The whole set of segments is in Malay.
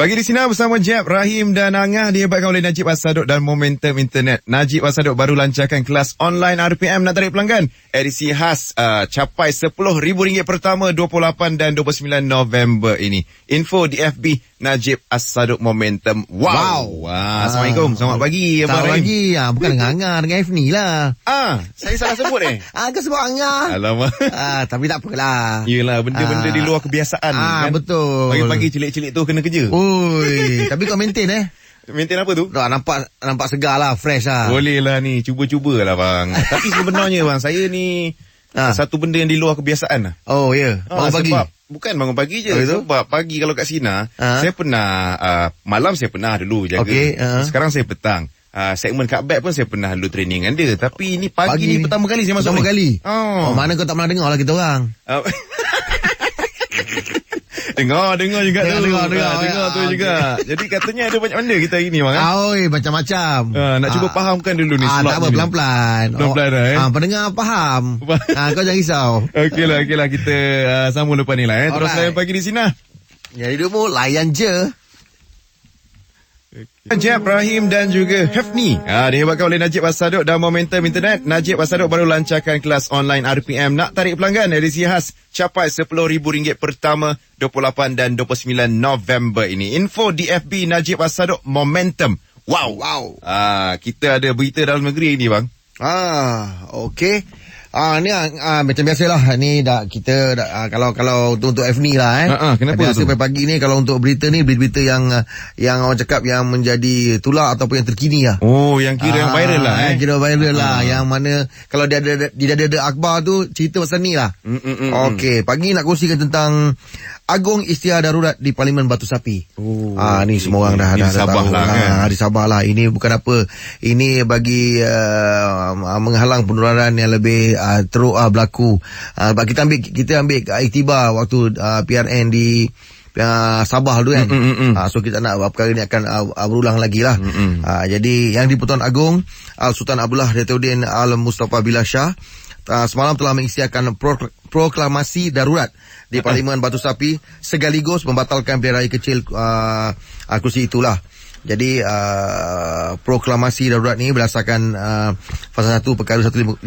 Pagi di sini bersama Jeb, Rahim dan Angah dihebatkan oleh Najib As-Sadok dan Momentum Internet. Najib As-Sadok baru lancarkan kelas online RPM nak tarik pelanggan. Edisi khas capai RM10,000 pertama 28 dan 29 November ini. Info di FB Najib As-Sadok Momentum. Wow. Assalamualaikum. Selamat pagi. Selamat pagi. Bukan dengan Angah, dengan Efni lah. Saya salah sebut Kau sebut Angah. Alamak. Tapi tak apalah. Yelah, benda-benda di luar kebiasaan kan. Betul. Pagi-pagi cilik-cilik tu kena kerja. Ui, tapi kau maintain Maintain apa tu? Nampak segar lah, fresh lah. Boleh lah ni, cuba-cuba lah bang. Tapi sebenarnya bang, saya ni satu benda yang di luar kebiasaan lah. Oh ya, bangun pagi? Sebab, bukan bangun pagi je. Sebab pagi kalau kat Sina, saya pernah, malam saya pernah dulu jaga. Sekarang saya petang. Segmen cutback pun saya pernah dulu training dengan dia. Tapi ni pagi ni pertama kali saya masuk. Pertama kali? Mana kau tak pernah dengar lah kita orang. Dengar juga tu. Dengar tu juga. Jadi katanya ada banyak benda kita hari ni bang. Macam-macam. Nak cuba fahamkan dulu ni. Tak apa, pelan-pelan. Pelan-pelan pendengar faham. Kau jangan risau. Okeylah kita sambung lepas ni lah. Terus layan pagi di sini. Jadi hidupmu layan je. Jeb, Rahim dan juga Hefni dihebatkan oleh Najib As-Sadok dan Momentum Internet. Najib As-Sadok baru lancarkan kelas online RPM nak tarik pelanggan. Edisi khas capai RM10,000 pertama 28 dan 29 November ini. Info di FB Najib As-Sadok Momentum. Wow. Kita ada berita dalam negeri ini bang. Okey. Ni macam biasalah ni kita kalau untuk Efni lah kenapa tu? Pagi ni kalau untuk berita ni berita yang orang cakap yang menjadi tular ataupun yang terkini lah. Yang kira yang viral lah kira viral lah, yang mana kalau dia ada akhbar tu cerita pasal ni lah. Okey, pagi nak kongsikan tentang Agung Istiar Darurat di Parlimen Batu Sapi. Ni semua orang dah Sabah tahu lah kan. Di Sabah lah. Ini bukan apa, ini bagi menghalang penularan yang lebih teruk berlaku. Kita ambil iktibar waktu PRN di Sabah tu kan. So kita nak perkara ni akan berulang lagi lah. Jadi yang di-Pertuan Agong Sultan Abdullah Datuk Al-Mustafa Billah Shah semalam telah mengisytiharkan proklamasi darurat di Parlimen Batu Sapi sekaligus membatalkan pilihan raya kecil kursi itulah. Jadi proklamasi darurat ni berdasarkan Fasa 1 Perkara 150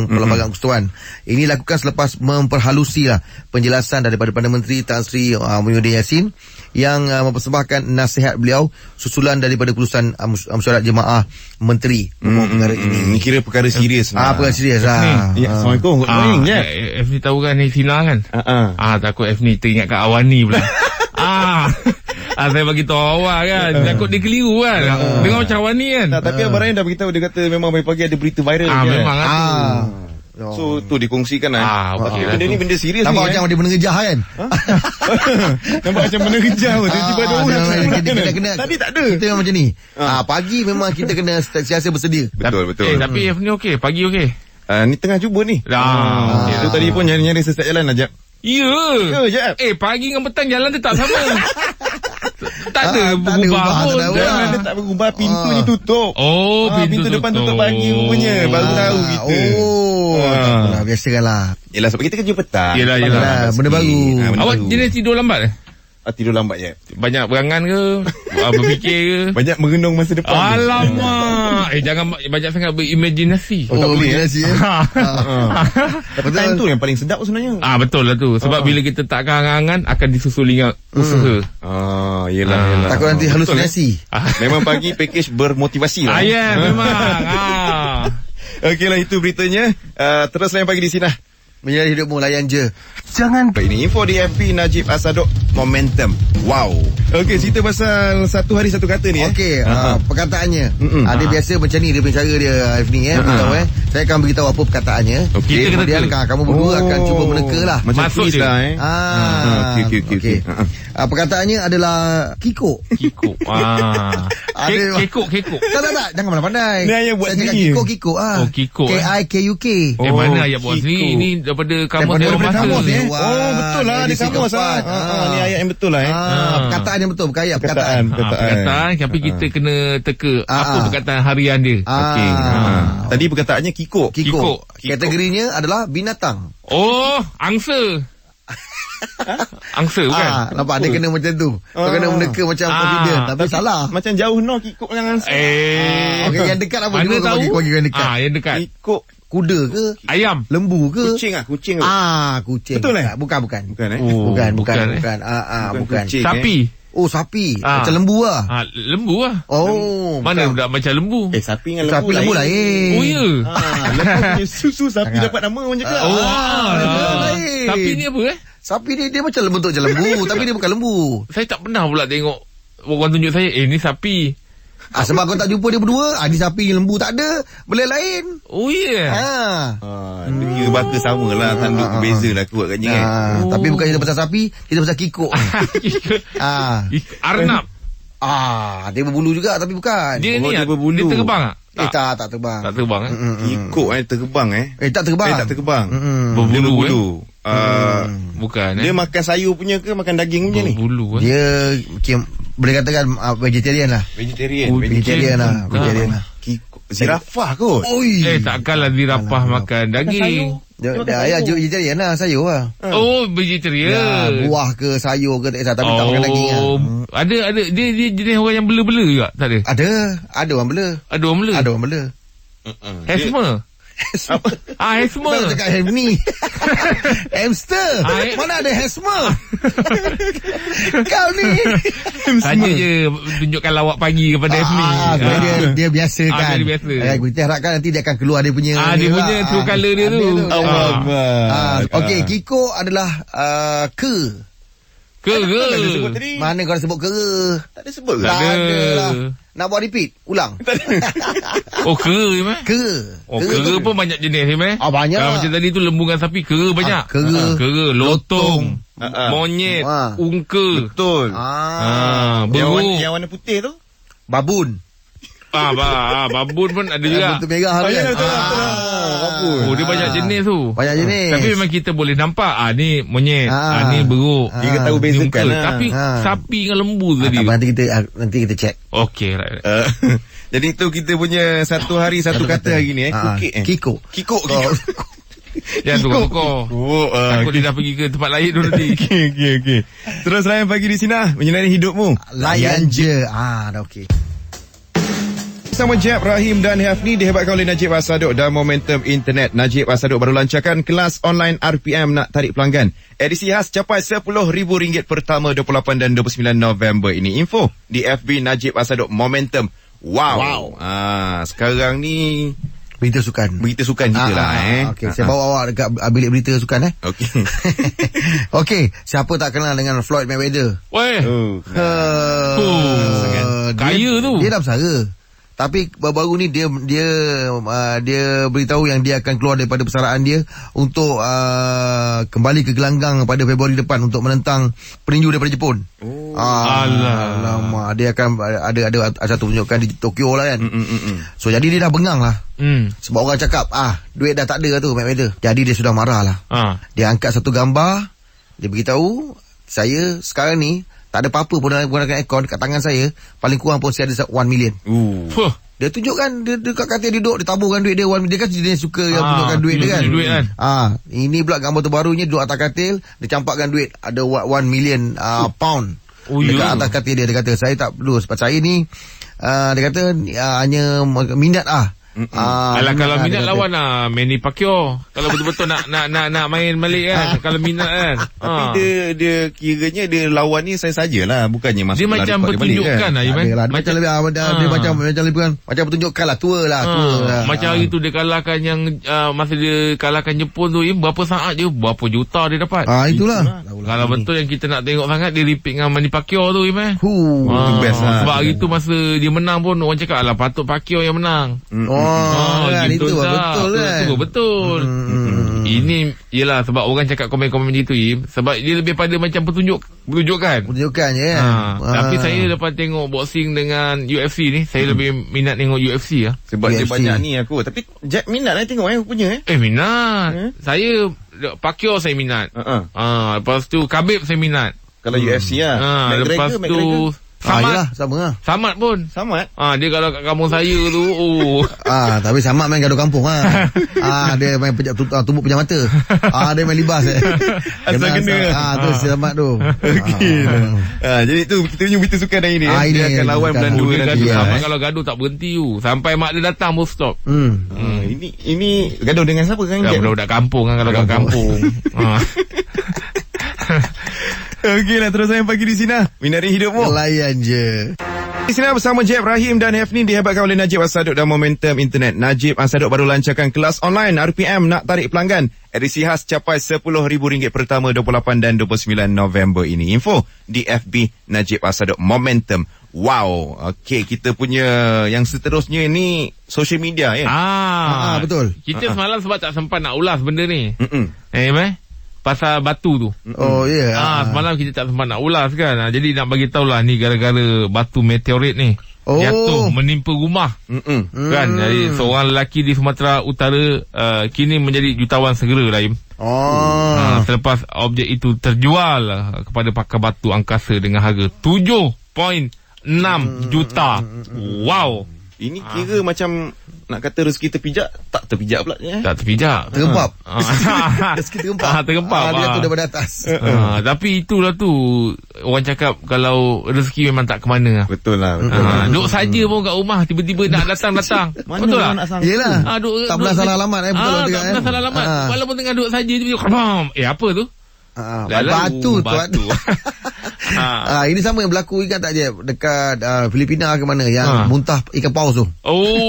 Perlembagaan Persekutuan. Ini dilakukan selepas memperhalusi penjelasan daripada Perdana Menteri Tan Sri Muhyiddin Yassin yang mempersembahkan nasihat beliau susulan daripada keputusan Mesyuarat Jemaah Menteri perkara ini. Ini kira perkara serius lah. Perkara serius lah. Assalamualaikum. Good morning je. Efni tahu kan ni Sina kan? Takut Efni teringat kat Awani pula. Saya bagi tahu awak kan. Takut dia keliru kan. Dengar macam Awani kan. Tapi Abang Ryan dah beritahu, dia kata memang pagi ada berita viral kan. Memang So tu dikongsikan benda ni benda serius ni. Nampak macam dia mengerjah kan. Nampak macam mengerjah. Tiba-tiba ada orang. Tadi tak ada. Kita memang macam ni. Pagi memang kita kena siasa bersedia. Betul. Tapi Efni okey. Pagi okey. Ni tengah cuba ni. Tu tadi pun nyari sesat jalan Najib. Ya. Pagi dengan petang jalan tetap sama. Tak ada berubah pun. Jalan dia tak berubah. Pintu ni tutup. Pintu depan tutup pagi rupanya. Baru tahu kita. Tak apalah, biasakan lah. Yelah, sebab kita kerja petang. Yelah. Benda baru. Awak jenis tidur lambat tidur lambat je. Banyak berangan ke? Berfikir ke? Banyak merenung masa depan. Alamak. Jangan banyak sangat berimajinasi. Tak boleh imajinasi Tapi time tu yang paling sedap sebenarnya. Betul lah tu. Sebab bila kita takkan angan-angan akan disusul dengan usaha. Yelah. Takut nanti halusinasi. Memang pagi package bermotivasi lah. Memang. Okeylah, itu beritanya. Terus layan pagi di sini. Menjadi hidupmu layan je. Jangan. Ini info di FB Najib As-Sadok Momentum. Wow. Okey, cerita pasal satu hari satu kata ni. Okey, perkataannya. Dia biasa macam ni dia punya cara dia, Efni beritahu Saya akan beritahu apa perkataannya. Kemudian kamu berdua akan cuba meneka lah. Macam masuk quiz lah Okey. Perkataannya adalah kikuk. Kekok. Tak. Jangan pandai-pandai. Ni ayat buat sendiri. Kikuk. Kikuk. K-I-K-U-K. Mana ayat buat sendiri? Ini daripada kamus daripada kamus betul lah. Di kamus ni ayat yang betul lah perkataan yang betul. Bukan ayat perkataan. Perkataan. Tapi kita kena teka apa perkataan harian dia. Okey. Tadi perkataannya kikuk. Kategorinya adalah binatang. Angsa. Angsa bukan? Nampak dia kena macam tu. Kau kena meneka macam confident. Tapi salah. Macam jauh kikuk dengan angsa. Okey, yang dekat apa? Mana tahu? Bagi yang dekat. Yang dekat. Kikuk Kuda ke? Ayam. Lembu ke? kucing. Kucing. Betul Bukan. Bukan Bukan. kucing, Sapi. Oh, sapi. Macam lembu lah. Lembu lah. Oh. Mana budak macam lembu? Sapi dengan lembu Lembu lain. Oh ya. Lembu punya susu sapi dapat nama orang cakap. lain. Sapi ni apa Sapi dia macam bentuk macam lembu. Tapi dia bukan lembu. Saya tak pernah pula tengok orang tunjuk saya, ni sapi. Sebab kau tak jumpa dia berdua. Ni sapi ni lembu tak ada. Boleh lain. Oh ya. Dia kira baka sama lah. Tanduk beza lah kot katnya. Tapi bukan kita pasal sapi, kita pasal kikuk. Arnab. Dia berbulu juga tapi bukan. Dia ni dia berbulu. dia terbang tak? Tak terbang. Tak terbang Kikuk terbang Tak terbang. tak terbang. Berbulu, Dia berbulu. Bukan Dia makan sayur punya ke makan daging punya ni? Berbulu Dia boleh katakan vegetarian lah. Vegetarian. Vegetarian lah. Kikuk. Zirafah kot. Takkanlah zirafah makan daging. Dia vegetarian lah, sayur lah. Oh, vegetarian. Buah ke sayur ke tak kisah, tapi tak makan daging lah. Ada dia jenis orang yang bela-bela juga, tak ada? Ada orang bela. Ada orang bela. Hesma. Hesma. Baru cakap Hesma. Hamster. Mana ada Hesma? Kau ni. Saja je tunjukkan lawak pagi kepada Hesma. Dia biasa kan. Dia biasa. Kita harapkan nanti dia akan keluar dia punya. Dia punya true colour dia tu. Okey, kikuk adalah ke. Mana kau dah sebut ke? Tak ada sebut ke? Tak ada lah. Nak buat repeat? Ulang. Ke meh? Ke pun banyak jenis meh. Banyak. Kalau macam tadi tu lembu dengan sapi, ke banyak. Ke, lotong, monyet, ungka. Betul. Burung. Yang warna putih tu? Babun. Babun pun ada juga. Bentuk merah kan? Babun. Dia banyak jenis tu. Banyak jenis. Tapi memang kita boleh nampak. Ni monyet. Ni beruk. Dia tahu bezakan lah. Tapi sapi dengan lembu tadi. Nanti kita check. Okey. Right. Jadi tu kita punya satu hari satu kata hari ni. Kikuk. Jangan tukar-tukar. Takut dia dah pergi ke tempat lain tu nanti. Okey. Terus layan pagi di sini menyinari hidupmu. Layan je. Dah okey. Bersama Jeb, Rahim dan Hafni dihebatkan oleh Najib Wasadok dan Momentum Internet. Najib Wasadok baru lancarkan kelas online RPM nak tarik pelanggan. Edisi khas capai RM10,000 pertama 28 dan 29 November ini. Info di FB Najib Wasadok Momentum. Wow. Sekarang ni Berita sukan kita lah. Okey, saya bawa awak dekat bilik berita sukan Okey. Okey, siapa tak kenal dengan Floyd Mayweather? Kaya tu. Dia dah bersara. Tapi baru-baru ni dia beritahu yang dia akan keluar daripada persaraan dia untuk kembali ke gelanggang pada Februari depan untuk menentang peninju daripada Jepun. Alamak, dia akan ada satu tunjukkan di Tokyo lah kan. So jadi dia dah bengang lah. Sebab orang cakap duit dah tak ada tu Mayweather. Jadi dia sudah marah lah. Dia angkat satu gambar, dia beritahu, saya sekarang ni tak ada apa-apa pun dalam menggunakan akaun dekat tangan saya. Paling kurang pun saya ada 1 million. Dia tunjukkan dia dekat katil dia duduk, dia taburkan duit dia 1 million. Dia kan jenis suka yang tunjukkan duit dia kan. Ini pula gambar terbarunya duduk atas katil, dia campakkan duit ada 1 million pound dekat atas katil dia. Dia kata saya tak perlu sebab saya ni dia kata hanya minat kalau minat lawan Manny Pacquiao. Kalau betul-betul nak main balik kan. Kalau minat kan. Tapi dia kiranya dia lawan ni saya sajalah, bukannya masuk. Dia macam bertunjukkan lah. Macam lebih dia macam lebih kan. Macam bertunjukkan lah, tua lah. Macam hari tu dia kalahkan yang masa dia kalahkan Jepun tu, berapa saat je, berapa juta dia dapat. Itulah. Kalau betul yang kita nak tengok sangat, dia repeat dengan Manny Pacquiao tu Itu best lah. Sebab hari tu masa dia menang pun orang cakap patut Pacquiao yang menang. Itu betul kan. Betul. Ini ialah sebab orang cakap komen-komen macam tu, sebab dia lebih pada macam pertunjukan je kan. Tapi saya lepas tengok boxing dengan UFC ni, saya lebih minat tengok UFC lah. Sebab UFC. Dia banyak ni aku. Tapi Jack minat lah tengok punya minat. Saya Pacquiao saya minat. Lepas tu Khabib saya minat. Kalau UFC lah. Lepas tu Yelah, sama lah. Samad pun. Samad? Dia kalau kat kampung saya tu, Tapi Samad main gaduh kampung dia main tumbuk pejam mata. Dia main libas. Asal kena. Tu si Samad tu. Okey. Jadi tu kita punya berita sukan hari ni. Dia akan lawan Belanda nanti. Samad kalau gaduh tak berhenti tu. Sampai mak dia datang pun stop. Ini gaduh dengan siapa kan? Budak-budak kampung kan kalau kat kampung. Okeylah, terus sayang pagi di sini. Minari hidupmu. Layan je. Di sini bersama Jeb, Rahim dan Hefni dihebatkan oleh Najib Asaduk dan Momentum Internet. Najib Asaduk baru lancarkan kelas online RPM nak tarik pelanggan. Edisi khas capai RM10,000 pertama 28 dan 29 November ini. Info di FB Najib Asaduk Momentum. Wow. Okey, kita punya yang seterusnya ni social media ya. Betul. Kita semalam sebab tak sempat nak ulas benda ni. Pasal batu tu. Semalam kita tak sempat nak ulas kan. Jadi nak bagi tahulah ni gara-gara batu meteorit ni jatuh menimpa rumah. Kan. Jadi seorang lelaki di Sumatera Utara kini menjadi jutawan segera lah. Selepas objek itu terjual kepada pakar batu angkasa dengan harga 7.6 juta. Wow. Ini kira macam nak kata rezeki terpijak, tak terpijak pula. Tak terpijak. Tergempap. Rezeki tergempap. Tergempap. Dia jatuh daripada atas. Tapi itulah tu, orang cakap kalau rezeki memang tak ke mana. Betul lah. Duduk saja pun kat rumah, tiba-tiba nak datang. Betul lah. Yelah. Tak pernah salah alamat. Betul lah. Tak pernah salah alamat. Walaupun tengah duduk saja, tiba-tiba apa tu? Batu. Ini sama yang berlaku, ingat tak je dekat Filipina ke mana yang muntah ikan paus tu.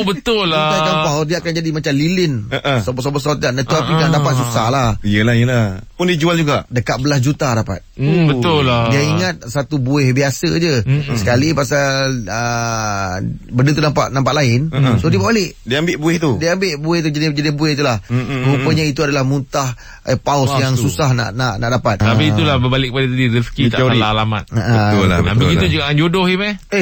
Betul lah. Muntah ikan paus dia akan jadi macam lilin. Sebesar-besar dan itu Afrika dapat susah lah. Yelah. Pun dijual juga. Dekat belas juta dapat. Betul lah. Dia ingat satu buih biasa je. Sekali pasal benda tu nampak lain. So dia bawa balik. Dia ambil buih tu. Jadi buih tu lah. Rupanya itu adalah muntah paus yang susah nak dapat. Tapi itulah berbalik pada tadi, rezeki tak salah alamat. Betul lah. Begitu juga dengan jodoh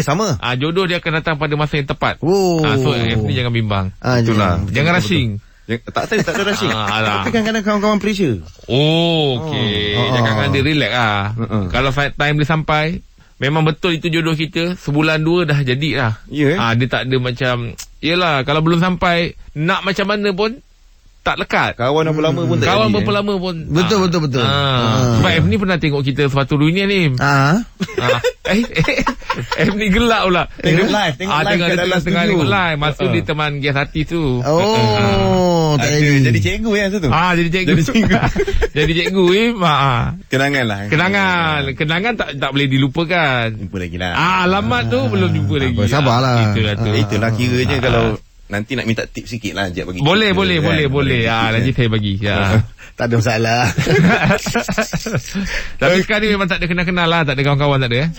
sama. Jodoh dia akan datang pada masa yang tepat. So ni jangan bimbang. Itulah. Jangan rushing. Tak ada rushing. Tapi kadang-kadang kawan-kawan pressure. Okey. Jangan dia relax lah. Kalau time dia sampai, memang betul itu jodoh kita, sebulan 2 dah jadi lah. Dia tak ada macam, yelah kalau belum sampai, nak macam mana pun tak lekat. Kawan berapa lama pun tak Kawan jadi. berapa lama pun. Betul. Sebab F ni pernah tengok kita sepatu dunia ni. F ni gelap pula. Tengok live kat dalam tengah studio. tengok live. Masa dia teman guest artis tu. Tak jadi cikgu yang satu. Jadi cikgu. Jadi cikgu Kenangan lah. Kenangan tak boleh dilupakan. Jumpa lagi lah. Alamat tu belum jumpa lagi. Sabarlah. Itulah kiranya kalau nanti nak minta tip sikit lah Jeb bagi. Boleh. Nanti saya bagi. Tak ada masalah. Tapi sekarang ni memang tak ada kenal-kenal lah. Tak ada kawan-kawan, tak ada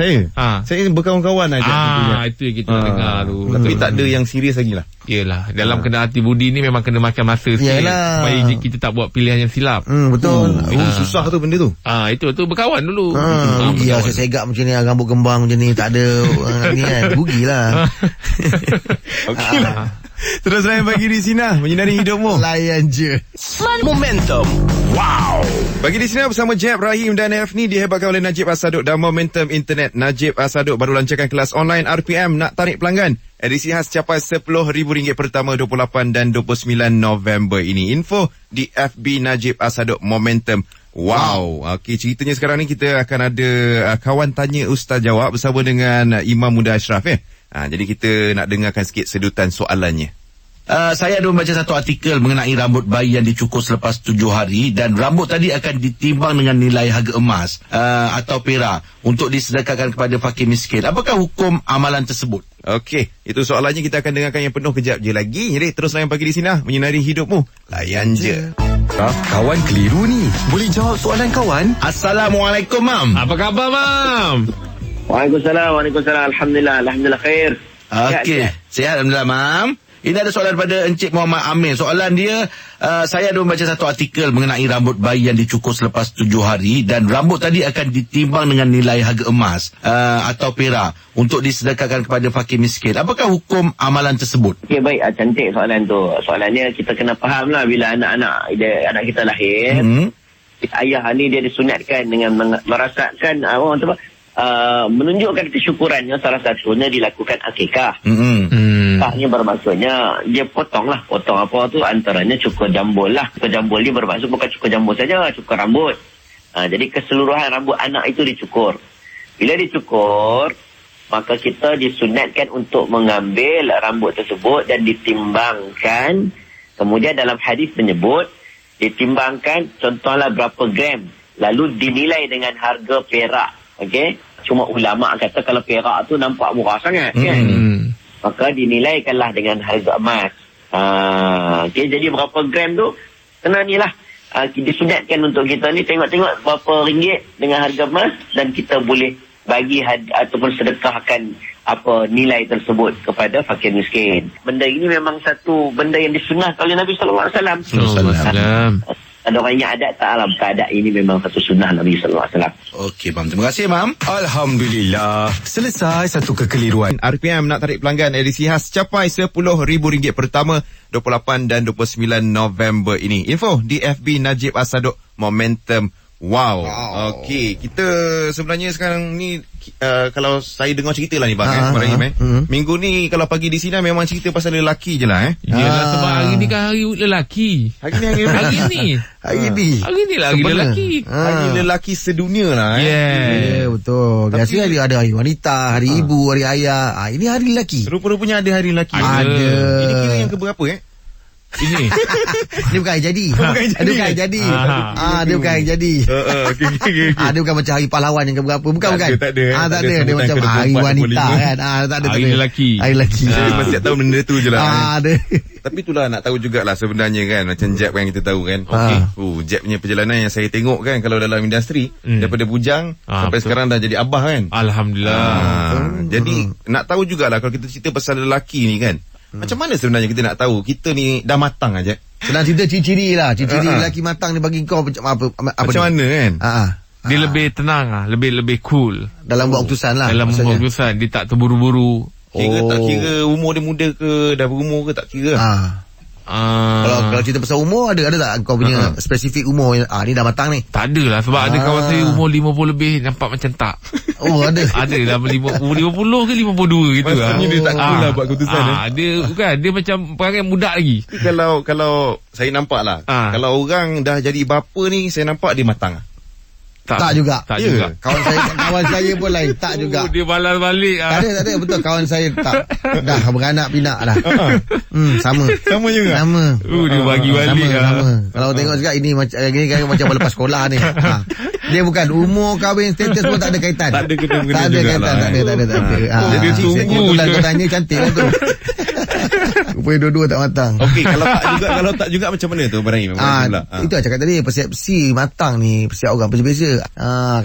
Saya berkawan-kawan aja. Itu yang kita nak dengar tu. Tapi tak ada yang serius lagi lah. Yelah, dalam kena hati budi ni memang kena makan masa sikit. Supaya kita tak buat pilihan yang silap. Betul. Susah tu benda tu. Itu berkawan dulu. Rugi lah saya segak macam ni, rambut gembang macam ni, tak ada ni kan. Rugi lah. Okey lah. Terus layan pagi di sini, menyinari hidupmu. Layan je. Momentum. Wow. Pagi di sini bersama Jeb, Rahim dan Hefni dihebatkan oleh Najib Asaduk dan Momentum Internet. Najib Asaduk baru lancarkan kelas online RPM nak tarik pelanggan. Edisi khas capai RM10,000 pertama 28 dan 29 November ini. Info di FB Najib Asaduk Momentum. Wow. Okey, ceritanya sekarang ni kita akan ada kawan tanya ustaz jawab bersama dengan Imam Muda Ashraf jadi kita nak dengarkan sikit sedutan soalannya. Saya ada membaca satu artikel mengenai rambut bayi yang dicukur selepas 7 hari dan rambut tadi akan ditimbang dengan nilai harga emas atau perak untuk disedekahkan kepada fakir miskin. Apakah hukum amalan tersebut? Okey, itu soalannya, kita akan dengarkan yang penuh kejap je lagi. Jadi terus layan pagi di sini, menyinari hidupmu. Layan je. Kawan keliru ni. Boleh jawab soalan kawan? Assalamualaikum, Mam. Apa khabar, Mam? Waalaikumsalam. Alhamdulillah khair. Okey, sihat alhamdulillah, Mam. Ini ada soalan daripada Encik Muhammad Amin. Soalan dia, saya ada membaca satu artikel mengenai rambut bayi yang dicukur selepas 7 hari dan rambut tadi akan ditimbang dengan nilai harga emas atau perak untuk disedekahkan kepada fakir miskin. Apakah hukum amalan tersebut? Okey, baik. Cantik soalan tu. Soalannya kita kena faham lah, bila anak kita lahir, ayah ni dia disunatkan dengan merasakan menunjukkan kesyukurannya, salah satunya dilakukan akikah. Akikahnya bermaksudnya dia potong apa tu, antaranya cukur jambul lah. Cukur jambul ni bermaksud bukan cukur jambul saja, cukur rambut. Jadi keseluruhan rambut anak itu dicukur. Bila dicukur, maka kita disunatkan untuk mengambil rambut tersebut dan ditimbangkan. Kemudian dalam hadis menyebut ditimbangkan contohlah berapa gram, lalu dinilai dengan harga perak. Okey. Cuma ulama kata kalau perak tu nampak murah sangat kan. Maka dinilaikanlah dengan harga emas. Okey, jadi berapa gram tu? Kena ni lah. Disunatkan untuk kita ni tengok-tengok berapa ringgit dengan harga emas dan kita boleh bagi ataupun sedekahkan apa nilai tersebut kepada fakir miskin. Benda ini memang satu benda yang disunahkan oleh Nabi sallallahu alaihi wasallam. Ada orang yang adat tak alam adat ini memang satu sunnah Nabi sallallahu alaihi wasallam. Okey, Mam. Terima kasih, Mam. Alhamdulillah. Selesai satu kekeliruan. RPM nak tarik pelanggan edisi khas capai RM10,000 pertama 28 dan 29 November ini. Info di FB Najib Asadok Momentum. Wow. Okey, kita sebenarnya sekarang ni kalau saya dengar cerita lah ni bang Ibrahim minggu ni kalau pagi di sini memang cerita pasal lelaki je lah Yelah sebab hari ni kan hari lelaki. Hari ni lah hari lelaki. Hari lelaki sedunia lah. Betul. Biasanya ada hari wanita, hari ibu, hari ayah. Ini hari lelaki. Rupa-rupanya ada hari lelaki. Ada. Ini kira yang keberapa Ini bukan hari jadi. Dia bukan hari jadi. Dia bukan hari jadi. Dia bukan macam hari pahlawan yang keberapa. Bukan. Tak ada. Tak ada. Dia macam hari wanita kan. Tak ada. Hari lelaki. Saya masih tak tahu benda tu je lah. Ada. Tapi itulah nak tahu jugalah sebenarnya kan. Macam Jeb yang kita tahu kan. Jeb punya perjalanan yang saya tengok kan. Kalau dalam industri daripada bujang sampai sekarang dah jadi abah kan. Alhamdulillah. Jadi nak tahu jugalah kalau kita cerita pasal lelaki ni kan. Macam mana sebenarnya kita nak tahu kita ni dah matang aja? Senang cerita ciri-ciri lah. Ciri-ciri lelaki matang ni bagi kau macam mana kan? Dia lebih tenang lebih cool dalam buat keputusan lah. Dalam buat keputusan dia tak terburu-buru. Tak kira umur dia muda ke dah berumur ke tak kira. Kalau cerita pasal umur ada tak kau punya spesifik umur ni dah matang ni? Tak ada lah sebab ada kawan saya umur 50 lebih nampak macam tak. Ada. Ada dalam 50 ke 52 gitu lah. Maksudnya dia tak cool lah buat keputusan. Dia macam perangai muda lagi. Kalau saya nampak lah kalau orang dah jadi bapa ni saya nampak dia matang. Tak juga. Kawan saya pun lain. Tak juga. Dia balas balik. Tak ada. Betul. Kawan saya tak. Dah beranak pinak dah. Sama juga. Sama. Dia bagi balik. Sama. Kalau tengok juga ini macam lepas sekolah ni. Dia bukan umur, kahwin, status pun tak ada kaitan. Tak ada kaitan. Tak ada. Jadi tunggu. Kau tanya cantik lah tu. Rupanya dua-dua tak matang. Okey, kalau tak juga macam mana tu Ibrahim? Itu lah cakap tadi, persepsi matang ni persepsi orang berbeza.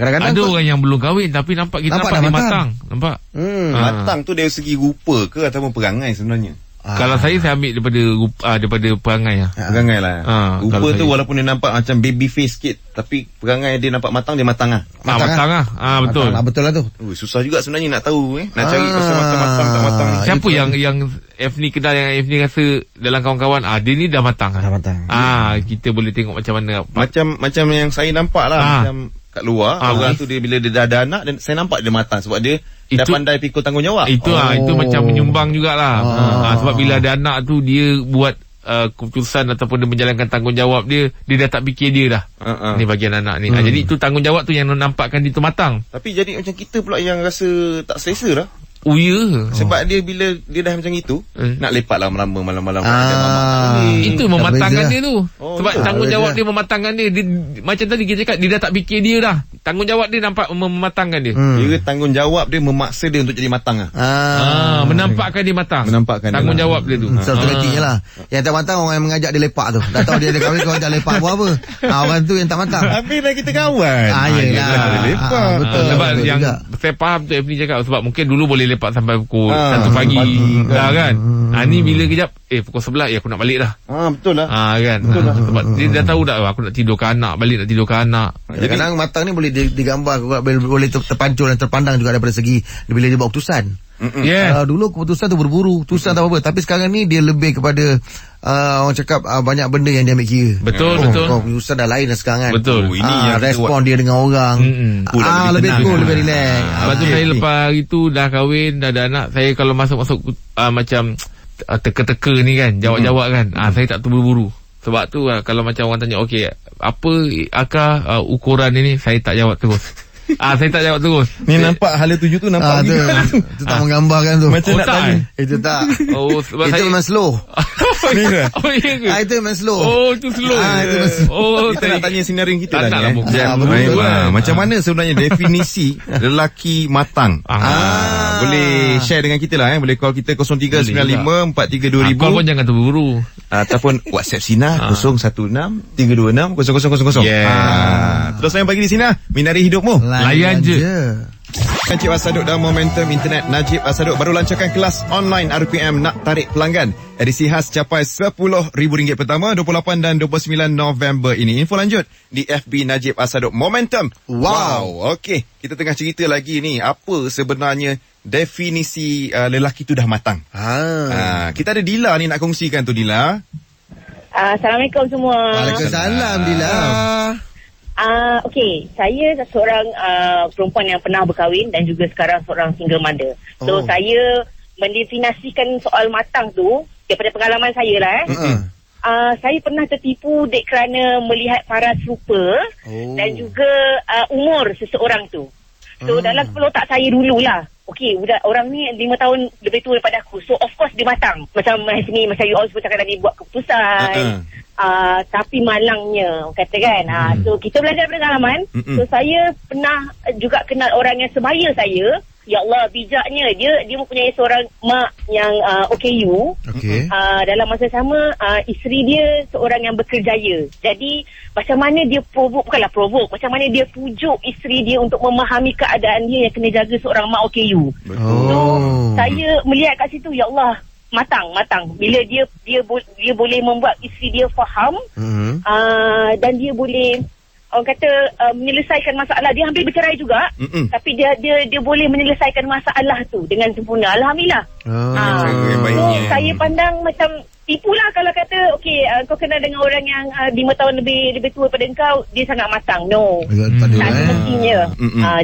Kadang-kadang ada orang yang belum kahwin tapi nampak dia matang. Nampak? Matang tu dari segi rupa ke ataupun perangai sebenarnya? Kalau saya ambil daripada perangai lah. Perangai lah. Rupa tu walaupun dia nampak macam baby face sikit, tapi perangai dia nampak matang, dia matang lah. Matang lah. Betul. Betul lah tu. Susah juga sebenarnya nak tahu nak cari pasal matang tak matang. Siapa yang F ni kenal yang F ni rasa dalam kawan-kawan dia ni dah matang. Kita boleh tengok macam mana. Macam yang saya nampak lah. Macam kat luar orang tu dia bila dia dah ada anak, dan saya nampak dia matang sebab dia dah pandai pikul tanggungjawab. Itu macam menyumbang jugalah. Sebab bila ada anak tu dia buat keputusan ataupun dia menjalankan tanggungjawab dia dah tak fikir dia dah. Ni bagian anak ni. Jadi itu tanggungjawab tu yang nampakkan dia tu matang. Tapi jadi macam kita pula yang rasa tak selesa lah. Sebab dia bila dia dah macam itu nak lepak lama-lama malam-malam itu mematangkan dia tu. Sebab tanggungjawab dia mematangkan dia. Macam tadi kita cakap dia dah tak fikir dia dah. Tanggungjawab dia nampak mematangkan dia. Dia tanggungjawab dia memaksa dia untuk jadi matang menampakkan dia matang. Tanggungjawab dia tu. Satu lagi lah. Yang tak matang orang yang mengajak dia lepak tu. Dah tahu dia ada kahwin, kau ajak lepak buat apa? Orang tu yang tak matang. Tapi dah kita kawan. Yelah. Lepak. Betul. Sebab yang saya faham tu F ni cakap sebab mungkin dulu boleh lepak sampai pukul 1 pagi dah kan. Ni bila kejap pukul 11 aku nak balik dah. Betul lah. Kan. Sebab dia dah tahu dah aku nak tidurkan anak, balik nak tidurkan anak. Kadang-kadang matang ni boleh digambar, boleh terpancul dan terpandang juga daripada segi bila dia buat keputusan. Dulu keputusan tu berburu, keputusan tak apa-apa. Tapi sekarang ni dia lebih kepada orang cakap banyak benda yang dia ambil kira. Betul. Keputusan dah lain dah sekarang kan. Betul. Ini yang respon dia dengan orang. Lebih cool, lebih relax. Lepas tu saya lepas itu dah kahwin, dah ada anak. Saya kalau masuk macam teka-teka ni kan, jawab-jawab kan, saya tak terburu-buru. Sebab tu kalau macam orang tanya, okey, apa akar ukuran ini, saya tak jawab terus. Saya tak jawab terus. Ni nampak hala tuju tu nampak tu tak menggambarkan tu. Macam nak tanya. Itu tak. Sebab itu memang slow. Ni ke? Itu memang slow. Itu slow. Itu slow. Kita nak tanya sinarin kita tak lah ni. Macam mana sebenarnya definisi lelaki matang? Boleh share dengan kita lah. Boleh call kita 0395432000. Call pun jangan terburu. Ataupun WhatsApp Sina 0163260000. Terus yang pagi di Sina, minari hidupmu. Layan je. Encik Wasaduk dan Momentum Internet Najib Wasaduk baru lancarkan kelas online RPM nak tarik pelanggan. Edisi khas capai RM10,000 pertama 28 dan 29 November ini. Info lanjut di FB Najib Wasaduk Momentum. Wow. Okey, kita tengah cerita lagi ni, apa sebenarnya definisi lelaki tu dah matang. Kita ada Dila ni nak kongsikan tu, Dila. Assalamualaikum semua. Waalaikumsalam, Dila. Okey, saya seorang perempuan yang pernah berkahwin dan juga sekarang seorang single mother. So saya mendefinisikan soal matang tu daripada pengalaman saya lah. Saya pernah tertipu kerana melihat paras rupa dan juga umur seseorang tu. So dalam kepala otak saya dululah, okey, orang ni 5 tahun lebih tua daripada aku. So of course dia matang. Macam macam you all cakap tadi, buat keputusan. Tapi malangnya kata kan. So kita belajar pengalaman. So saya pernah juga kenal orang yang sebaya saya. Ya Allah, bijaknya dia mempunyai seorang mak yang OKU. Dalam masa sama isteri dia seorang yang berkerjaya. Jadi macam mana dia provoke, macam mana dia pujuk isteri dia untuk memahami keadaan dia yang kena jaga seorang mak OKU. So saya melihat kat situ, ya Allah, matang bila dia boleh membuat isteri dia faham, dan dia boleh orang kata menyelesaikan masalah. Dia hampir bercerai juga, tapi dia boleh menyelesaikan masalah tu dengan sempurna, alhamdulillah. So saya pandang macam tipulah kalau kata okey, kau kenal dengan orang yang 5 tahun lebih tua daripada engkau, dia sangat matang. No, tak semestinya.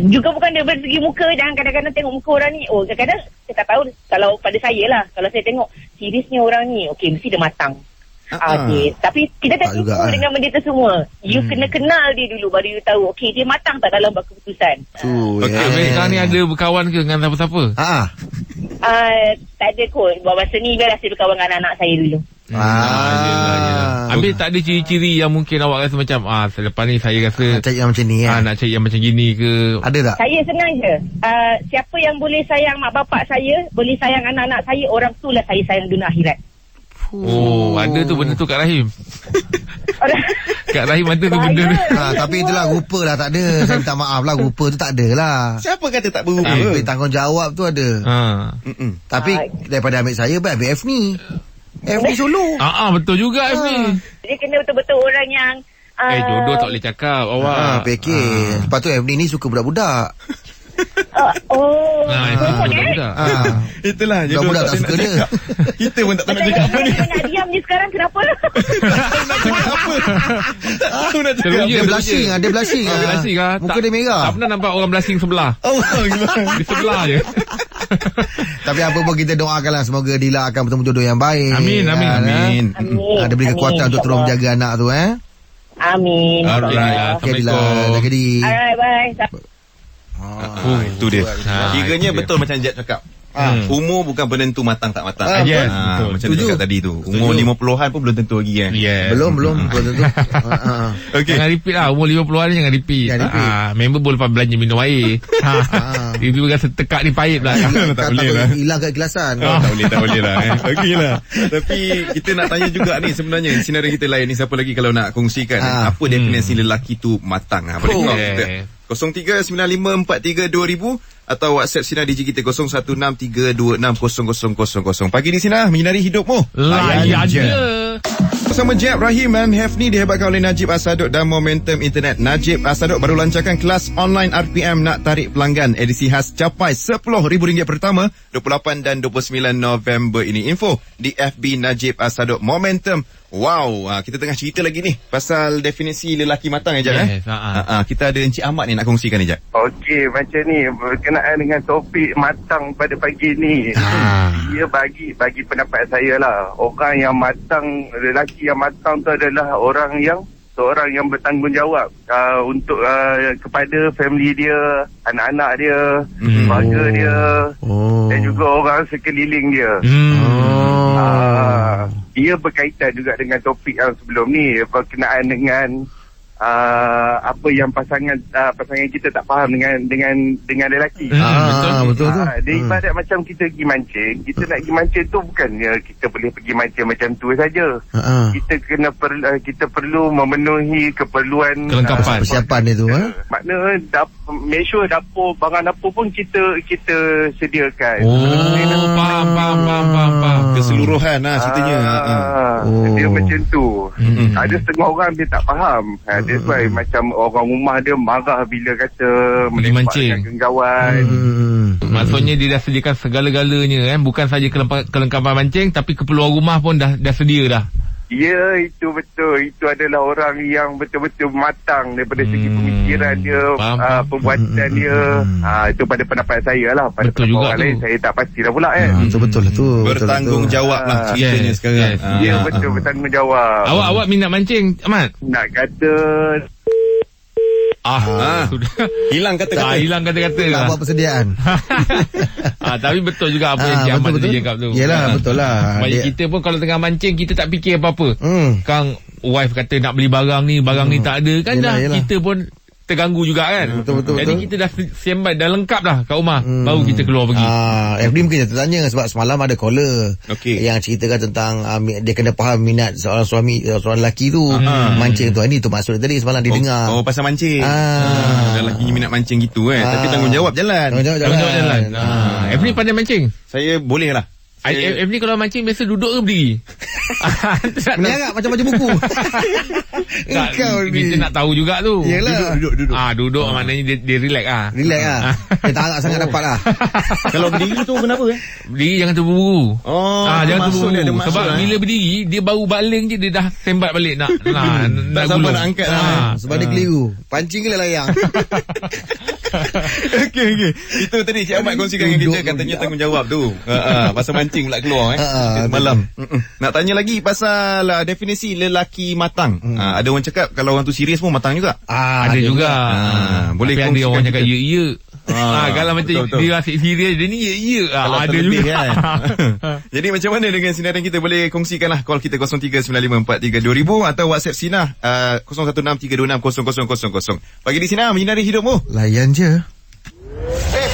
Juga bukan dari segi muka. Jangan kadang-kadang tengok muka orang ni, kadang-kadang saya tak tahu, kalau pada saya lah, kalau saya tengok seriusnya orang ni, okey, mesti dia matang. Tapi kita tak tipu dengan benda tu semua. You kena kenal dia dulu, baru you tahu okey, dia matang tak dalam buat keputusan. Sekarang ni ada berkawan ke dengan siapa-siapa? Tak ada kot. Buat masa ni biar saya berkawan dengan anak-anak saya dulu. Habis tak ada ciri-ciri yang mungkin awak rasa macam selepas ni saya rasa nak cari yang macam ni nak cari yang macam gini ke? Ada tak? Saya senang je. Siapa yang boleh sayang mak bapak saya, boleh sayang anak-anak saya, orang tu lah saya sayang dunia akhirat. Ada tu benda tu Kak Rahim. Kak Rahim ada tu benda tu. Tapi itulah rupa lah tak ada. Saya minta maaf lah, rupa tu tak ada lah. Siapa kata tak berupa? Tanggungjawab tu ada. Tapi daripada ambil saya, ambil F-ni solo. Betul juga F-ni. Dia kena betul-betul orang yang jodoh tak boleh cakap awak. Fikir. Lepas tu F-ni ni suka budak-budak. Itulah budak-budak tak suka dia. Kita pun tak tahu nak cakap apa ni. Nak diam ni sekarang, kenapa? Nak cakap apa? Nak cakap apa? Dia blushing. Muka dia merah. Tak pernah nampak orang blushing sebelah. Di sebelah je. Tapi apa pun kita doakanlah, semoga Dila akan bertemu jodoh yang baik. Amin. Ada beri kekuatan untuk terus menjaga anak tu. Amin. Okay, Dila, jaga diri. Alright, bye. Itu dia. Kiranya betul macam Jeb cakap. Umur bukan penentu matang tak matang. Macam dia cakap tadi tu. Umur 50-an pun belum tentu lagi Belum tentu. Jangan repeat lah. Umur 50-an ni jangan repeat. Member boleh belanja minum air. Itu rasa tekak ni pahit lah. Tak boleh lah. Hilang keikhlasan. Tak boleh lah. Okey lah. Tapi kita nak tanya juga ni sebenarnya sinario kita lain ni, siapa lagi kalau nak kongsikan apa definisi lelaki tu matang. Boleh call kita 0395432000 atau WhatsApp Sinar Digi kita 0163260000. Pagi di Sinar, menyinari hidupmu. Layan je. bersama Jeb, Rahim dan Hefni dihebatkan oleh Najib Asadok dan Momentum Internet. Najib Asadok baru lancarkan kelas online RPM nak tarik pelanggan. Edisi khas capai RM10,000 pertama 28 dan 29 November ini. Info di FB Najib Asadok Momentum. Wow, kita tengah cerita lagi ni pasal definisi lelaki matang Jeb. Yes, kita ada Encik Ahmad ni nak kongsikan ni Jeb. Okey, macam ni berkenaan dengan topik matang pada pagi ni. Dia bagi pendapat saya lah. Orang yang matang, lelaki yang matang tu adalah seorang yang bertanggungjawab untuk kepada family dia, anak-anak dia, keluarga dia dan juga orang sekeliling dia. Ia berkaitan juga dengan topik yang sebelum ni berkenaan dengan apa yang pasangan kita tak faham dengan lelaki. Betul tu. Dia ibarat macam kita pergi mancing. Kita nak pergi mancing tu bukannya kita boleh pergi mancing macam tu saja. Kita perlu memenuhi keperluan kelengkapan persiapan dia tu. Makna make sure barang dapur pun kita sediakan. Faham. Keseluruhan ceritanya. Dia macam tu. Ada setengah orang dia tak faham. That's why macam orang rumah dia marah bila kata melepaskan genggawan. Maksudnya dia dah sediakan segala-galanya bukan saja kelengkapan mancing tapi keperluan rumah pun dah sedia dah. Ya, itu betul. Itu adalah orang yang betul-betul matang daripada segi pemikiran dia, perbuatan dia. Itu pada pendapat saya lah. Pada betul juga orang lain saya tak pastilah pula kan. Betul lah tu. Bertanggungjawab lah ceritanya sekarang. Ya, betul bertanggungjawab. Awak minat mancing, Ahmad? Nak kata sudah hilang kata-kata. Hilang kata-kata tak buat persediaan. Tapi betul juga apa yang Cik Ahmad tadi cakap tu. Yelah, betul lah. Kita pun kalau tengah mancing kita tak fikir apa-apa. Kang wife kata nak beli barang ni tak ada kan. Yelah. Kita pun terganggu juga kan. Betul. Jadi kita dah standby, dah lengkap dah kat rumah. Baru kita keluar pergi. FD mungkin dia tertanya sebab semalam ada caller yang ceritakan tentang dia kena faham minat seorang suami, seorang lelaki tu mancing tu. Ini tu maksud dia tadi semalam dia dengar. Pasal mancing. Lelaki minat mancing gitu kan. Tapi tanggungjawab jalan. Tanggungjawab jalan. FD pandai mancing? Saya boleh lah. FD kalau mancing biasa duduk ke berdiri? Menyangat macam-macam buku. Kita nak tahu juga tu. Yelah. Duduk. Duduk maknanya dia relax lah. Relax lah. Dia tak harap sangat dapat lah. Kalau berdiri tu kenapa Berdiri jangan terburu. Jangan terburu. Sebab bila berdiri dia baru baling je dia dah sembat balik nak tak sabar nak angkat sebab dia keliru. Pancing ke layang. Okey. Itu tadi Cik Ahmad kongsikan dengan kita, katanya tanggungjawab tu. Pasal mancing pula keluar malam. Nak tanya lagi pasal definisi lelaki matang. Ada orang cakap kalau orang tu serius pun matang juga. Ada juga. Boleh tapi ada orang cakap ya. Kalau macam dia asyik serius dia ni ya. Ada juga kan. Jadi macam mana dengan sinaran kita? Boleh kongsikanlah call kita 0395432000 atau WhatsApp Sina 0163260000. Pagi di Sina menyinari hidupmu. Layan je.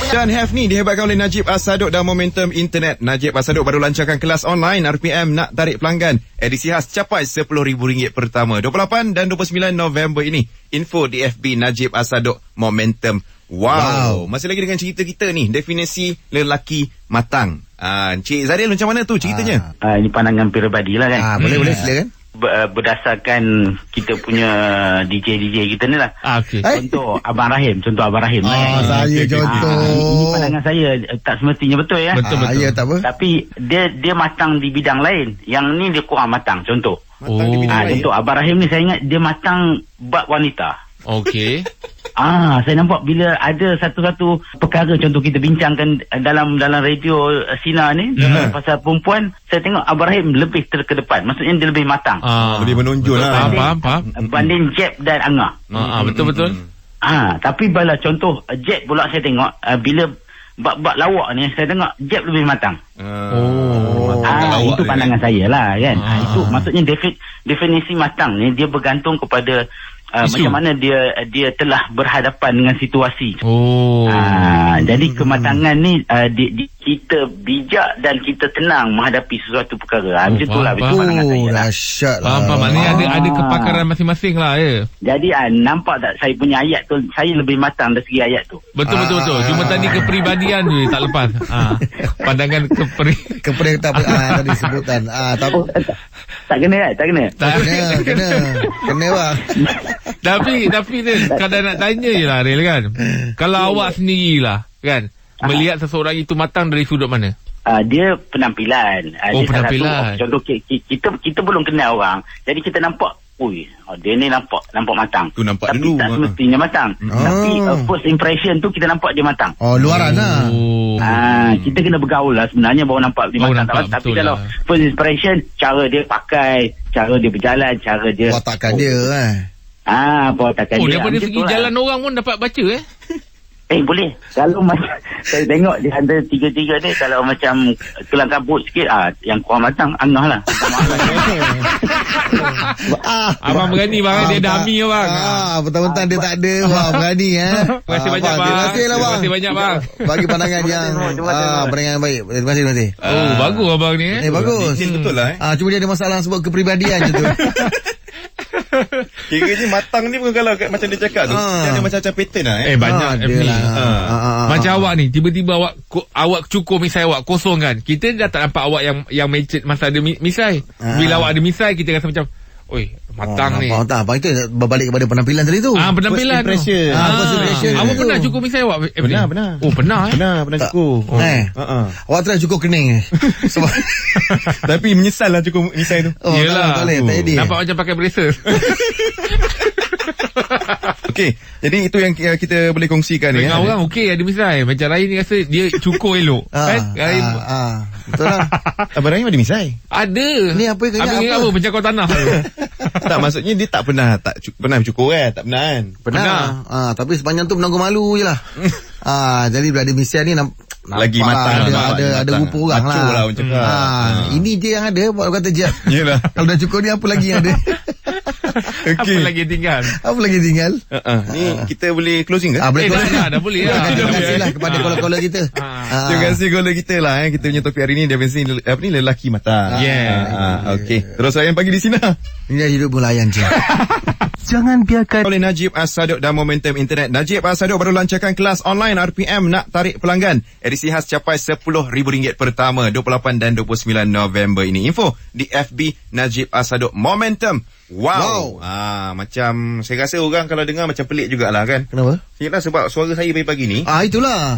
Dan Hefni dihebatkan oleh Najib Asadok dan Momentum Internet. Najib Asadok baru lancarkan kelas online RPM nak tarik pelanggan. Edisi khas capai RM10,000 pertama 28 dan 29 November ini. Info di FB Najib Asadok Momentum. Wow. Masih lagi dengan cerita kita ni, definisi lelaki matang. Encik Zadil macam mana tu ceritanya? Ini pandangan peribadi lah kan. Boleh silakan. Berdasarkan kita punya DJ kita ni lah. Okay. Contoh Abang Rahim. Saya contoh. Ini pandangan saya tak semestinya betul ya. Betul. Ya, tak apa. Tapi dia matang di bidang lain. Yang ni dia kurang matang. Contoh. Contoh Abang Rahim ni saya ingat dia matang bab wanita. Okey. Saya nampak bila ada satu-satu perkara, contoh kita bincangkan dalam radio Sina ni pasal perempuan, saya tengok Abang Rahim lebih terkedepan. Maksudnya dia lebih matang. Lebih menonjol lah. Faham. Banding Jeb dan Angah. Betul. Tapi bila contoh Jeb pula saya tengok bila bab lawak ni saya tengok Jeb lebih matang. Itu pandangan saya lah kan. Itu maksudnya definisi matang ni dia bergantung kepada macam mana dia telah berhadapan dengan situasi. Jadi kematangan ni kita bijak dan kita tenang menghadapi sesuatu perkara. Macam itulah pandangan saya lah. Faham. Maknanya ada kepakaran masing-masing lah ya. Jadi nampak tak saya punya ayat tu, saya lebih matang dari segi ayat tu. Betul. Cuma tadi kepribadian tu tak lepas. Pandangan kepribadian tak tadi sebutan. Tak kena kan? Tak kena? Kena bang. Tapi ni kadang nak tanya je lah Ril kan. Kalau awak sendirilah kan, melihat seseorang itu matang dari sudut mana? Dia penampilan. Oh, dia penampilan. Contoh kita belum kenal orang. Jadi kita nampak, dia ni nampak matang. Tu nampak tapi dulu. Tak semestinya matang. Tapi first impression tu kita nampak dia matang. Luaran lah. Kita kena bergaul lah sebenarnya baru nampak dia matang. Tapi kalau first impression, cara dia pakai, cara dia berjalan, cara dia watakan dia watakan dia. Daripada segi jalan orang pun dapat baca boleh. Kalau macam saya tengok di antara tiga-tiga ni, kalau macam kelang kabut sikit, yang kurang matang, Angah lah. Abang berani bang, dia dah ami bang. Betul-betul dia tak ada. Wah, berani Terima kasih banyak bang. Terima kasih lah bang. Terima kasih banyak bang. Bagi pandangan yang pandangan yang baik. Terima kasih. Bagus abang ni. Bagus. Betul lah. Cuma dia ada masalah sebab kepribadian je tu. Kiranya matang ni bukan kalau macam dia cakap tu. Dia ada macam pattern lah. Banyak macam awak ni, tiba-tiba awak cukur misai awak kosong kan. Kita dah tak nampak awak yang macet masa ada misai. Bila awak ada misai, kita rasa macam matang ni. Abang itu berbalik kepada penampilan tadi tu. Penampilan tu. First impression. Awak pernah cukur misai awak? Pernah. Pernah Pernah cukur. Awak try cukur kening. Sebab tapi menyesal lah cukur misai tu. Yelah. Nampak macam pakai braces. Okey, jadi itu yang kita boleh kongsikan ni. Dengan orang okey ada misai. Macam Rahim ni rasa dia cukur elok. Kan? Rahim. Betul lah. Abang Rahim ada misai? Ada. Ni apa yang ingat apa? Pencakar tanah. Tak, maksudnya dia tak pernah cukur kan? Tak pernah kan? Pernah. Tapi sepanjang tu menanggung malu je lah. Jadi bila ada misai ni lagi matang ada rupa orang lah. Ini je yang ada. Buat kata je. Yelah. Kalau dah cukur ni apa lagi yang ada? Okay. Apa lagi tinggal? Ni kita boleh closing ke? Boleh dah boleh lah. Terima kasih lah kepada caller kita. Terima kasih caller kita lah. Kita punya topik hari ni definisi lelaki matang. Okey. Terus saya pagi di sini. Ini hidup melayan je. Jangan biarkan oleh Najib As-Saduq dan Momentum Internet. Najib As-Saduq baru lancarkan kelas online RPM nak tarik pelanggan. Edisi khas capai RM10,000 pertama 28 dan 29 November ini. Info di FB Najib As-Saduq Momentum. Wow. Macam saya rasa orang kalau dengar macam pelik jugalah kan. Kenapa? Yalah sebab suara saya pagi ni. Itulah.